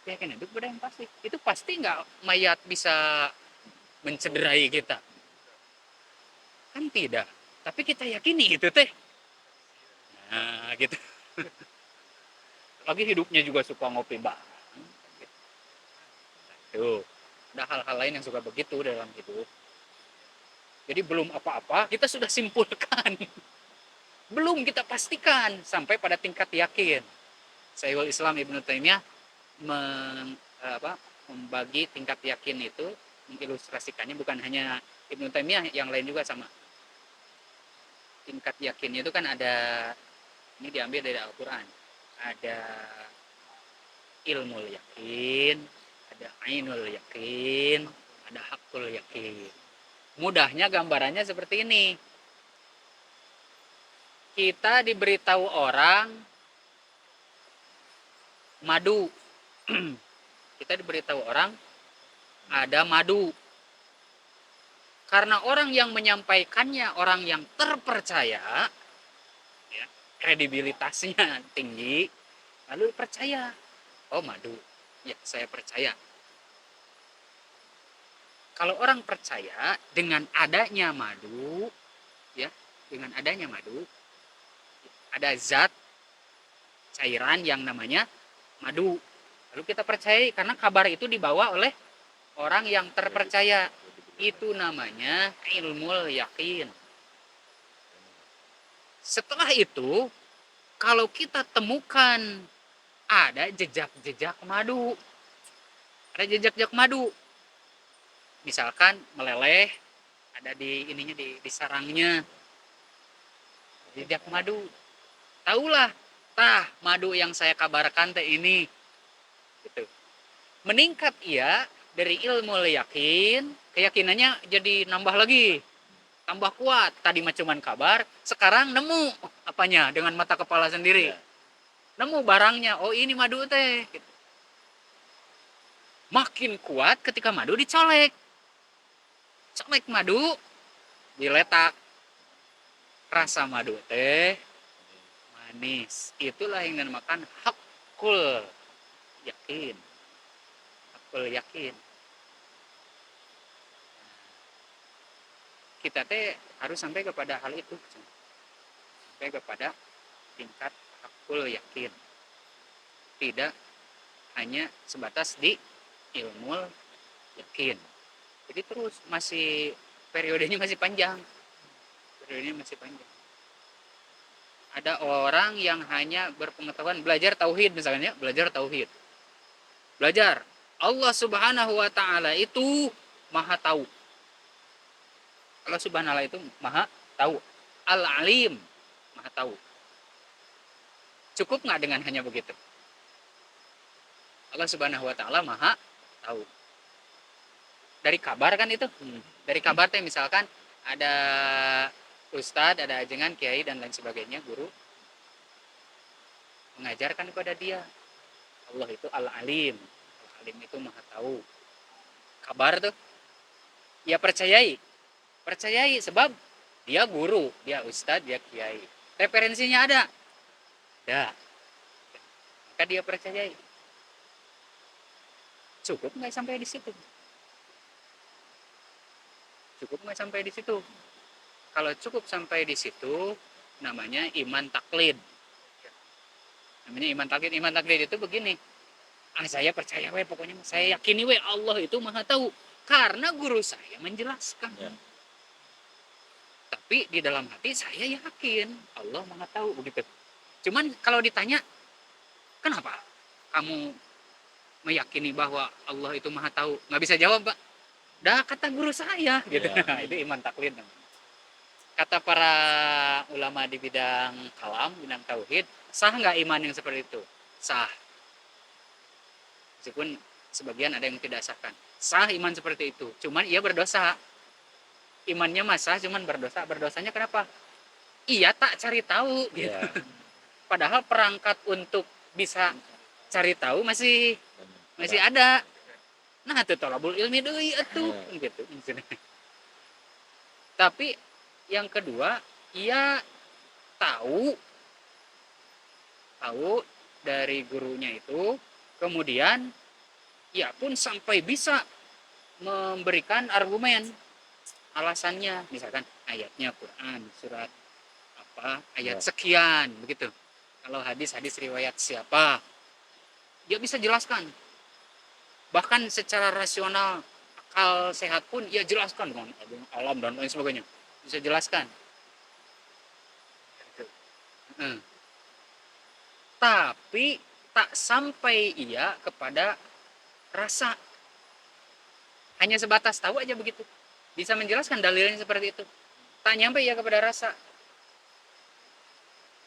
keyakinan itu kepada yang pasti. Itu pasti nggak mayat bisa mencederai kita? Kan tidak. Tapi kita yakini itu teh. Nah, gitu. Lagi hidupnya juga suka ngopi bareng. Tuh, ada hal-hal lain yang suka begitu dalam hidup. Jadi belum apa-apa, kita sudah simpulkan. Belum kita pastikan sampai pada tingkat yakin. Syekhul Islam Ibnu Taimiyah membagi tingkat yakin itu, mengilustrasikannya bukan hanya Ibnu Taimiyah, yang lain juga sama. Tingkat yakinnya itu kan ada, ini diambil dari Al-Quran, ada ilmu yakin, ada ainul yakin, ada hakul yakin. Mudahnya gambarannya seperti ini. Kita diberitahu orang madu. Kita diberitahu orang ada madu. Karena orang yang menyampaikannya orang yang terpercaya, kredibilitasnya tinggi, lalu percaya, oh madu, ya saya percaya. Kalau orang percaya dengan adanya madu, ya, dengan adanya madu, ada zat cairan yang namanya madu. Lalu kita percayai karena kabar itu dibawa oleh orang yang terpercaya. Itu namanya ilmul yakin. Setelah itu, kalau kita temukan ada jejak-jejak madu, ada jejak-jejak madu, misalkan meleleh, ada di ininya di sarangnya, jejak madu, tahulah, madu yang saya kabarkan teh ini, gitu. Meningkat ia dari ilmu yakin, keyakinannya jadi nambah lagi, tambah kuat. Tadi mah cuman kabar, sekarang nemu apanya dengan mata kepala sendiri. Ya. Nemu barangnya, oh ini madu teh. Gitu. Makin kuat ketika madu dicolek. Colek madu, diletak. Rasa madu teh manis. Itulah yang dinamakan hakul yakin. Hakul yakin. Kita teh harus sampai kepada hal itu. Sampai kepada tingkat hakul yakin. Tidak hanya sebatas di ilmu yakin. Jadi terus masih periodenya masih panjang. Periodenya masih panjang. Ada orang yang hanya berpengetahuan belajar tauhid misalnya, belajar tauhid. Belajar Allah Subhanahu wa taala itu Maha tahu. Allah Subhanahu wa taala itu Maha tahu. Al-Alim, Maha tahu. Cukup nggak dengan hanya begitu? Allah Subhanahu wa taala Maha tahu. Dari kabar kan itu? Dari kabar teh misalkan ada ustadz, ada ajengan, kiai dan lain sebagainya, guru mengajarkan kepada dia. Allah itu Al-Alim. Al-Alim itu Maha tahu. Kabar tuh ya percayai. Percayai sebab dia guru, dia ustadz, dia kiai. Referensinya ada. Ada. Maka dia percayai. Cukup nggak sampai di situ? Cukup nggak sampai di situ? Kalau cukup sampai di situ, namanya iman taklid. Namanya iman taklid. Iman taklid itu begini. Saya percaya we, pokoknya saya yakini we Allah itu Maha tahu. Karena guru saya menjelaskan. Ya. Tapi di dalam hati saya yakin Allah Maha tahu begitu. Cuman kalau ditanya, kenapa kamu meyakini bahwa Allah itu Maha tahu? Nggak bisa jawab, Pak. Dah kata guru saya gitu. Ya. Itu iman taklid namanya. Kata para ulama di bidang kalam, bidang tauhid, sah nggak iman yang seperti itu? Sah. Meskipun sebagian ada yang tidak sahkan. Sah iman seperti itu. Cuman ia berdosa. Imannya mah sah, cuman berdosa. Berdosanya kenapa? Ia tak cari tahu gitu. Ya. Padahal perangkat untuk bisa cari tahu masih ada. Nah, itu tolabul ilmi deui atuh gitu. Tapi yang kedua, ia tahu dari gurunya itu, kemudian ia pun sampai bisa memberikan argumen alasannya, misalkan ayatnya Quran surat apa ayat sekian begitu. Kalau hadis riwayat siapa, dia bisa jelaskan. Bahkan secara rasional, akal sehat pun ia jelaskan dengan alam dan lain sebagainya. Bisa jelaskan. Tapi tak sampai ia kepada rasa. Hanya sebatas tahu aja begitu. Bisa menjelaskan dalilnya seperti itu. Tak nyampe ia kepada rasa.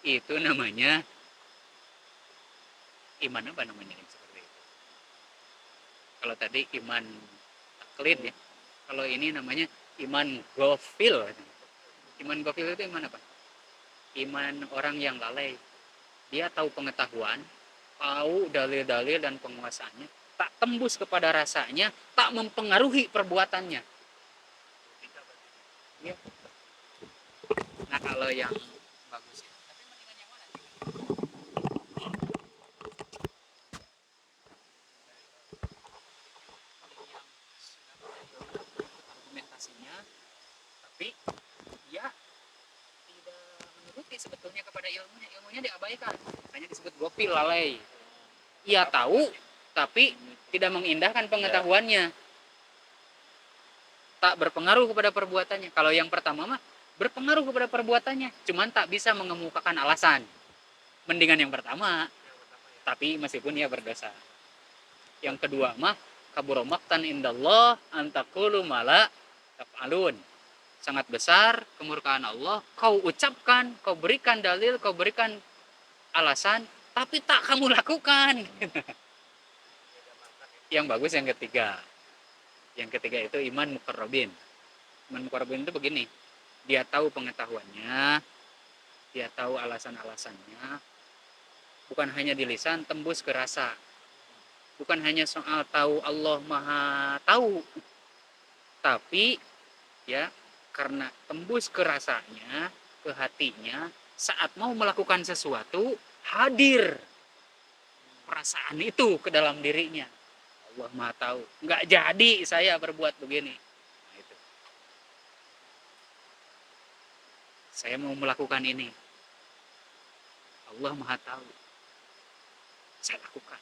Itu namanya iman apa namanya yang seperti itu. Kalau tadi iman taklid ya. Kalau ini namanya iman gofil. Iman gofil itu iman apa? Iman orang yang lalai. Dia tahu pengetahuan, tahu dalil-dalil dan penguasaannya, tak tembus kepada rasanya, tak mempengaruhi perbuatannya. Ya. Nah kalau yang bagus itu, tapi mendingan yang mana? semuanya diabaikan. Makanya disebut gofil, lalai. Ia tahu tapi tidak mengindahkan pengetahuannya. Tak berpengaruh kepada perbuatannya. Kalau yang pertama mah berpengaruh kepada perbuatannya, cuman tak bisa mengemukakan alasan. Mendingan yang pertama, tapi meskipun ia berdosa. Yang kedua mah kabura maqtan indallah antaqulu mala taf'alun. Sangat besar kemurkaan Allah, kau ucapkan, kau berikan dalil, kau berikan alasan, tapi tak kamu lakukan. Yang bagus yang ketiga. Yang ketiga itu iman muqarrabin. Iman muqarrabin itu begini, dia tahu pengetahuannya, dia tahu alasan-alasannya, bukan hanya di lisan, tembus ke rasa. Bukan hanya soal tahu Allah Maha tahu, tapi ya karena tembus ke rasanya, ke hatinya, saat mau melakukan sesuatu, hadir perasaan itu ke dalam dirinya. Allah Maha tahu, nggak jadi saya berbuat begini. Nah, itu. Saya mau melakukan ini. Allah Maha tahu. Saya lakukan.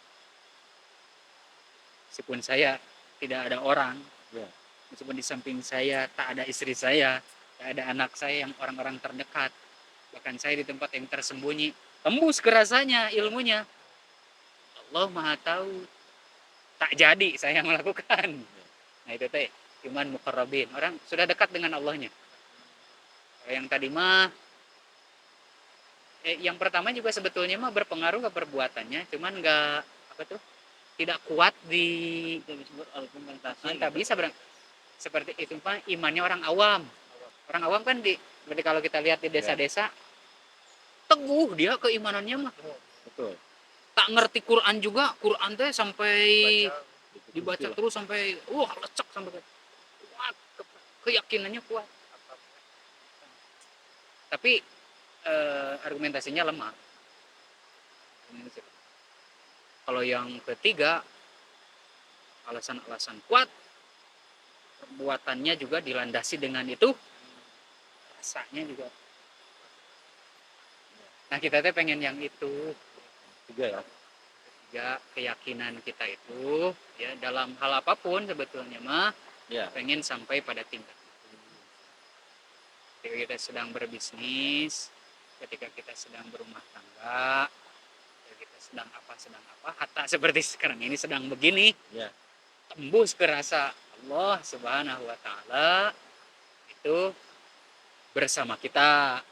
Meskipun saya tidak ada orang, Ya. meskipun di samping saya tak ada istri saya, tak ada anak saya yang orang-orang terdekat, bahkan saya di tempat yang tersembunyi, tembus ke rasanya ilmunya. Allah Maha tahu. Tak jadi saya melakukan. Nah itu teh iman muqarrabin. Orang sudah dekat dengan Allahnya. Kalau yang tadi mah yang pertama juga sebetulnya mah berpengaruh ke perbuatannya, cuman nggak apa tuh tidak kuat di Itu disebut argumentasi. tak bisa seperti itu mah imannya orang awam. Orang awam kan seperti kalau kita lihat di desa-desa teguh dia keimanannya mah. Betul. Tak ngerti Quran juga, Quran teh sampai dibaca Istilah. terus sampai lecek sampai kuat, keyakinannya kuat. Tapi argumentasinya lemah. Kalau yang ketiga alasan-alasan kuat, perbuatannya juga dilandasi dengan itu, rasanya juga. Nah kita teh pengen yang itu. Tiga ya. Ya keyakinan kita itu ya dalam hal apapun sebetulnya mah Ya. pengen sampai pada tingkat itu. Ketika kita sedang berbisnis, ketika kita sedang berumah tangga, ketika kita sedang apa, hatta seperti sekarang ini sedang begini, Ya. tembus ke rasa Allah Subhanahu wa taala itu bersama kita.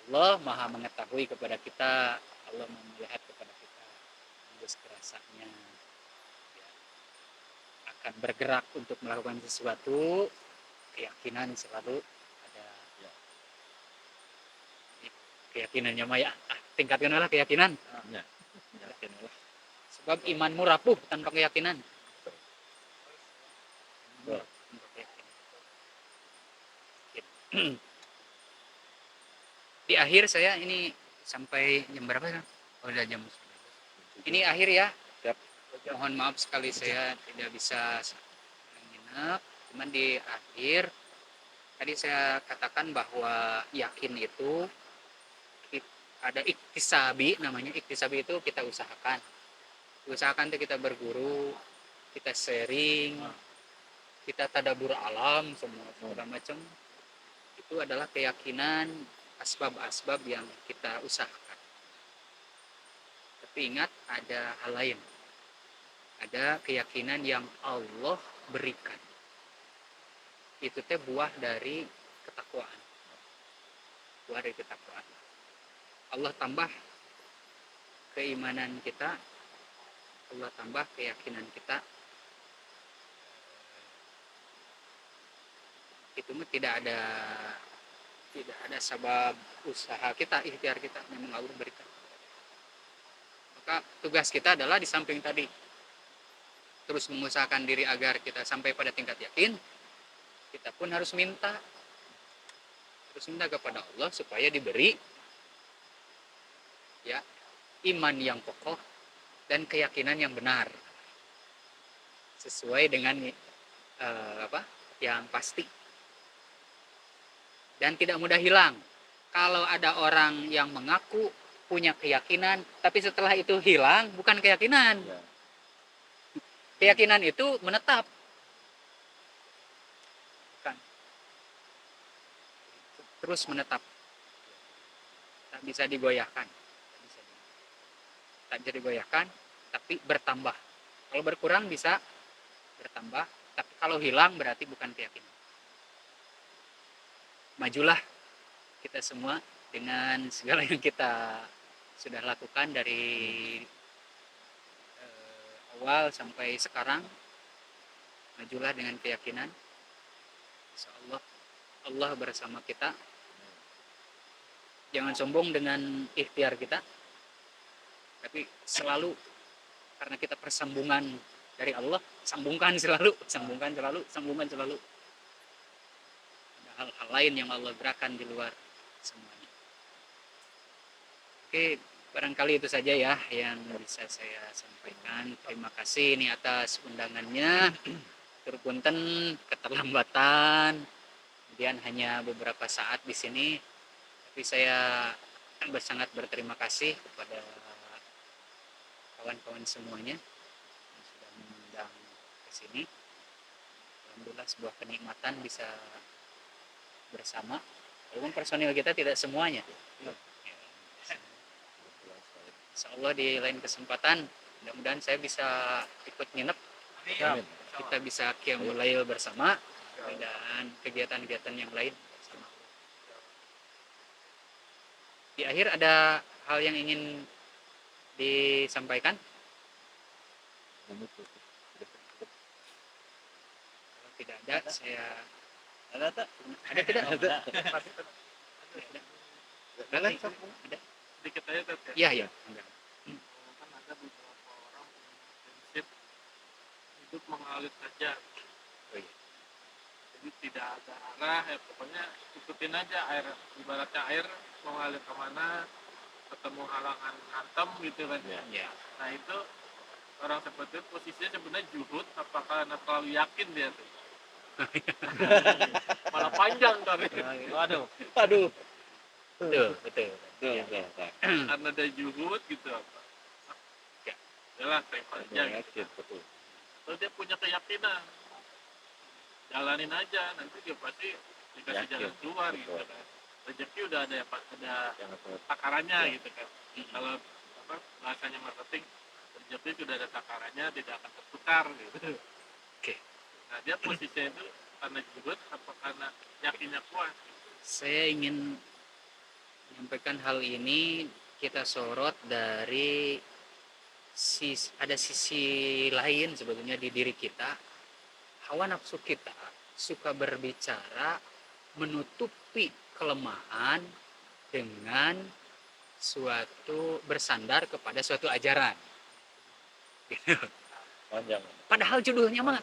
Allah Maha mengetahui kepada kita, Allah melihat kepada kita, tembus ke rasanya. Ya. Akan bergerak untuk melakukan sesuatu, keyakinan selalu ada. Ya. Keyakinannya mah ya, tingkatkanlah keyakinan. Ya. Yakinlah. Sebab imanmu rapuh tanpa keyakinan. Betul. Tanpa keyakinan. Di akhir saya ini sampai jam berapa ya? Oh, udah jam 19. Ini akhir ya. Siap. Mohon maaf sekali saya tidak bisa menginap. Cuman di akhir tadi saya katakan bahwa yakin itu ada iktisabi, namanya iktisabi itu kita usahakan. Usahakan itu kita berguru, kita sharing, kita tadabur alam semua segala macam. Itu adalah keyakinan asbab-asbab yang kita usahakan. Tapi ingat ada hal lain. Ada keyakinan yang Allah berikan. Itu teh buah dari ketakwaan. Buah dari ketakwaan. Allah tambah keimanan kita, Allah tambah keyakinan kita. Itu mah tidak ada sebab usaha kita, ikhtiar kita, memang Allah berikan. Maka tugas kita adalah di samping tadi terus mengusahakan diri agar kita sampai pada tingkat yakin, kita pun harus minta kepada Allah supaya diberi ya iman yang kokoh dan keyakinan yang benar sesuai dengan yang pasti dan tidak mudah hilang. Kalau ada orang yang mengaku punya keyakinan, tapi setelah itu hilang, bukan keyakinan. Ya. Keyakinan itu menetap. Bukan. Terus menetap. Tak bisa digoyahkan. Tak bisa digoyahkan, tapi bertambah. Kalau berkurang bisa bertambah, tapi kalau hilang berarti bukan keyakinan. Majulah kita semua dengan segala yang kita sudah lakukan dari awal sampai sekarang. Majulah dengan keyakinan, insya Allah Allah bersama kita. Jangan sombong dengan ikhtiar kita, tapi selalu karena kita persambungan dari Allah, sambungkan selalu. Ada hal-hal lain yang Allah gerakan di luar semuanya. Oke, barangkali itu saja ya yang bisa saya sampaikan. Terima kasih ini atas undangannya. Turpunten keterlambatan, kemudian hanya beberapa saat di sini, tapi saya sangat berterima kasih kepada kawan-kawan semuanya yang sudah mengundang ke sini. Alhamdulillah sebuah kenikmatan bisa bersama, walaupun personil kita tidak semuanya. Insya Allah di lain kesempatan mudah-mudahan saya bisa ikut nginep, Amin. kita bisa qiyamul lail bersama dan kegiatan-kegiatan yang lain bersama. Di akhir ada hal yang ingin disampaikan? Kalau tidak ada, saya Ada tak? ada tidak? Ada. Ada. Sedikit aja Tat, ya. Iya, iya. Kan ada beberapa orang punya prinsip hidup mengalir saja. Oh, iya. Jadi tidak ada arah, ya pokoknya ikutin aja air, ibaratnya air mengalir kemana, ketemu halangan hantam gitu kan. Iya. Nah itu orang seperti itu posisinya sebenarnya juhud, apakah karena terlalu yakin dia tuh. Malah panjang kan. Waduh. Aduh. Betul. Betul, Iya. betul. Karena ada juhud gitu apa. Ya. Yalah terima aja Ya, gitu. yakin, betul. Kalau dia punya keyakinan, jalanin aja, nanti dia pasti dikasih Yakin, jalan keluar gitu betul. kan. Rezeki udah ada ada Jangan sampai takarannya Ya. gitu kan. Kalau apa bahasanya marketing, rezeki sudah ada takarannya, tidak akan tertukar gitu. Oke. Nah dia posisinya itu karena juhud apa karena yakinnya kuat. Saya ingin menyampaikan hal ini, kita sorot dari ada sisi lain sebetulnya di diri kita. Hawa nafsu kita suka berbicara menutupi kelemahan dengan suatu bersandar kepada suatu ajaran. Gitu. panjang. Padahal judulnya mah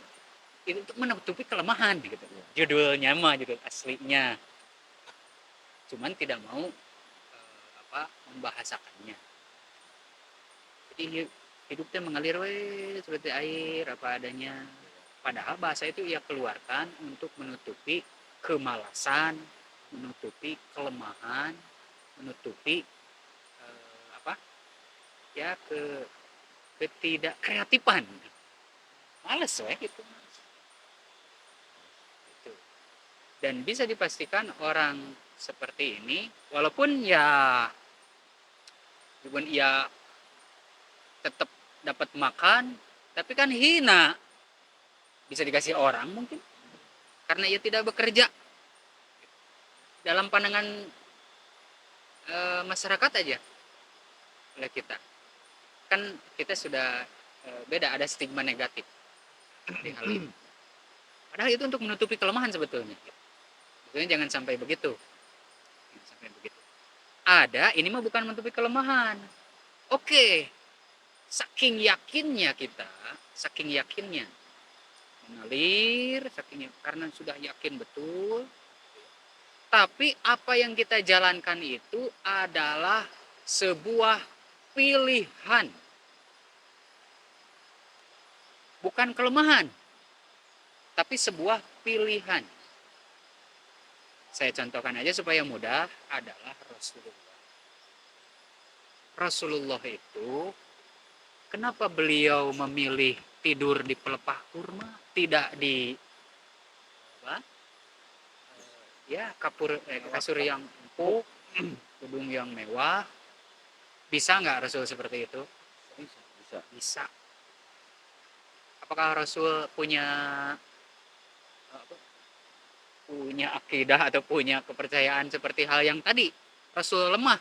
itu untuk menutupi kelemahan gitu. Judulnya mah judul aslinya. Cuman tidak mau membahasakannya. Jadi hidupnya mengalir seperti air apa adanya. Padahal bahasa itu ia keluarkan untuk menutupi kemalasan, menutupi kelemahan, menutupi ketidak kreatifan. Males gitu. Gitu. Dan bisa dipastikan orang seperti ini, walaupun ia tetap dapat makan, tapi kan hina. Bisa dikasih orang mungkin karena ia tidak bekerja. Dalam pandangan masyarakat aja oleh kita, kan kita sudah beda, ada stigma negatif di hal ini. Padahal itu untuk menutupi kelemahan sebetulnya. Jangan sampai begitu. Ada, ini mah bukan menutupi kelemahan. Oke, saking yakinnya mengalir, karena sudah yakin betul. Tapi apa yang kita jalankan itu adalah sebuah pilihan, bukan kelemahan, tapi sebuah pilihan. Saya contohkan aja supaya mudah adalah Rasulullah. Rasulullah itu kenapa beliau memilih tidur di pelepah kurma, tidak di apa? Ya kasur yang empuk, gedung yang mewah. Bisa nggak Rasul seperti itu? Bisa. Bisa. Apakah Rasul punya akidah atau punya kepercayaan seperti hal yang tadi? Rasul lemah?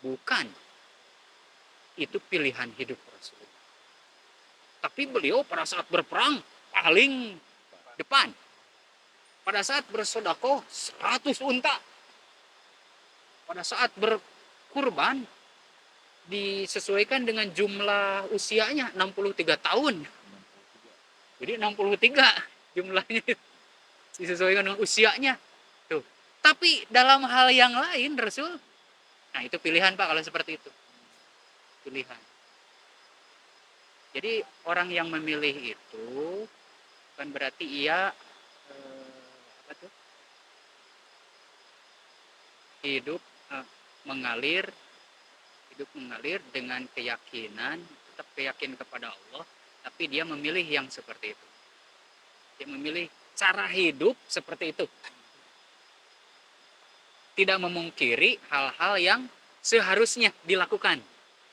Bukan. Itu pilihan hidup Rasul. Tapi beliau pada saat berperang paling depan. Pada saat bersedekah 100 unta. Pada saat berkurban disesuaikan dengan jumlah usianya 63 tahun. Jadi 63 jumlahnya disesuaikan dengan usianya. Tuh. Tapi dalam hal yang lain Rasul, nah itu pilihan Pak kalau seperti itu. Pilihan. Jadi orang yang memilih itu bukan berarti ia apa tuh? Hidup mengalir dengan keyakinan, tetap keyakinan kepada Allah, tapi dia memilih yang seperti itu. Dia memilih cara hidup seperti itu. Tidak memungkiri hal-hal yang seharusnya dilakukan.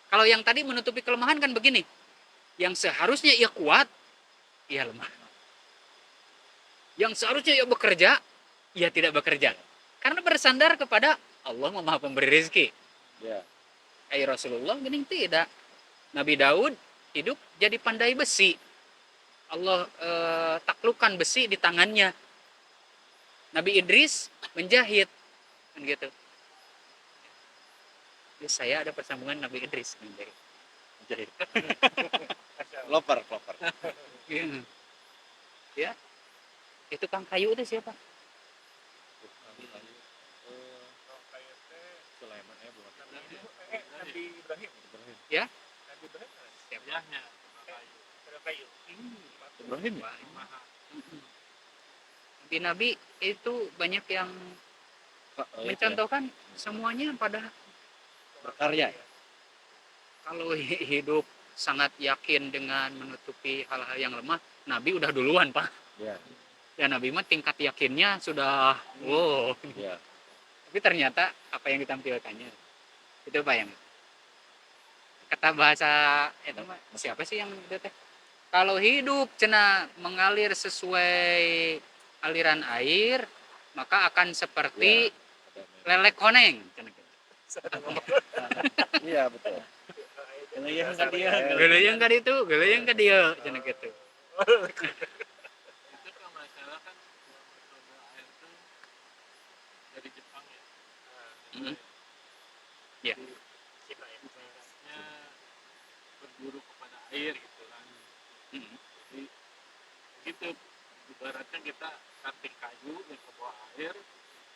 Kalau yang tadi menutupi kelemahan kan begini. Yang seharusnya ia kuat, ia lemah. Yang seharusnya ia bekerja, ia tidak bekerja. Karena bersandar kepada Allah Maha Pemberi rezeki. Ya. Rasulullah gini tidak. Nabi Daud hidup jadi pandai besi. Allah taklukkan besi di tangannya. Nabi Idris menjahit kan gitu. Jadi saya ada persambungan Nabi Idris menjahit. Loper. Ya. Itu Kang Kayu itu siapa? Sulaiman bukan. Nabi Ibrahim. Ya. Nabi Ibrahim. Siapa? Kayu. Ibrahim. Nabi itu banyak yang mencontohkan semuanya pada berkarya. kalau hidup sangat yakin dengan menutupi hal-hal yang lemah, Nabi udah duluan Pak. Ya. Ya Nabi mah tingkat yakinnya sudah wow. Ya. Tapi ternyata apa yang ditampilkannya itu Pak yang kata bahasa itu Pak, siapa sih yang itu teh? Kalau hidup cenah mengalir sesuai aliran air, maka akan seperti lelek koneng. Iya betul. Geuleuh ka dieu. Geuleuyeung ka ditu, geuleuyeung ka dieu cenah kitu. Itu kan masalah kan metode air itu dari Jepang ya. Hmm. Ya. Cina ya. Ibaratnya berburu kepada air gitu kan. Jadi begitu ibaratnya kita cutting kayu yang ke bawah air,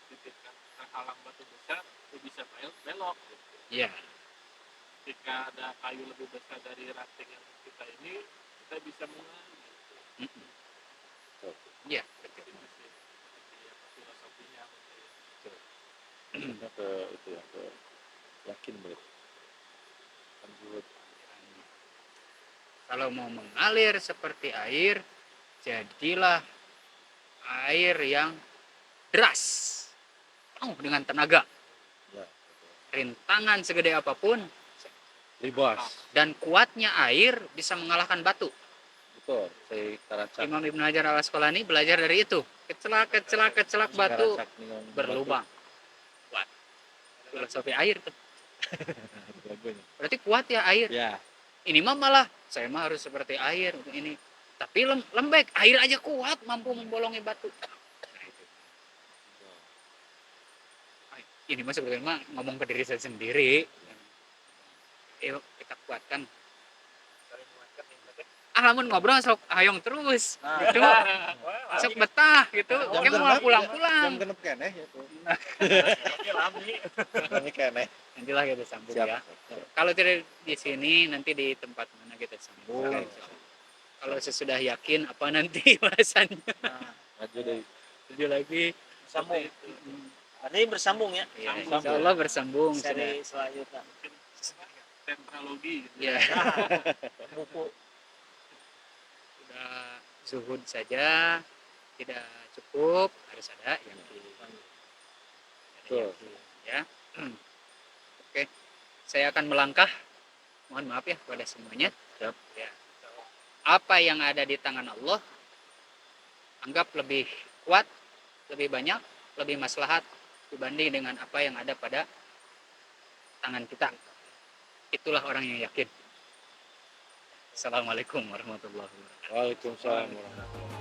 ketika terhalang batu besar, itu bisa belok gitu. Iya. Ketika ada kayu lebih besar dari ranting yang kita ini, kita bisa mengalir gitu. Iya, Jadi masih apa filosofinya masih Ke itu ya, ke yakin betul. Kan buat kalau mau mengalir seperti air, jadilah air yang deras, penuh dengan tenaga, ya, rintangan segede apapun, libas. dan kuatnya air bisa mengalahkan batu. Betul. Saya karacak. Imam Ibnu Hajar al Asqalani belajar dari itu. Kecelak batu Karacak dengan berlubang. Kuat. Filosofi air tuh. lagunya. Berarti kuat ya air. Ya. Ini mah malah saya mah harus seperti air untuk ini. Tapi lembek, air aja kuat mampu membolongi batu. Nah, itu. Ini mah sebenarnya mah ngomong ke diri saya sendiri. Yuk kita kuatkan. saling menguatkan yang tadi. Lamun ngobrol sok hayong terus. Nah, Gitu. Sok betah gitu. Kayak mau pulang-pulang. Jam genep keneh ya tuh. Oke lami. Ini keneh. Nantilah kita sambung Siap. ya. Kalau tidak di sini nanti di tempat mana kita sambung. Oke. Kalau sesudah yakin apa nanti bahasannya. Maju deh. Jadi lagi sambung. Berarti bersambung ya. Ya, Sambung. insya Allah bersambung sudah. Seri selanjutnya. Tetralogi gitu. Ya, Buku. sudah zuhud saja tidak cukup, harus ada yakin. Ada Betul. yakin, ya. Oke, saya akan melangkah. Mohon maaf ya kepada semuanya. Siap. Ya. Apa yang ada di tangan Allah, anggap lebih kuat, lebih banyak, lebih maslahat dibanding dengan apa yang ada pada tangan kita. Itulah orang yang yakin. Assalamualaikum warahmatullahi wabarakatuh. Waalaikumsalam warahmatullahi wabarakatuh.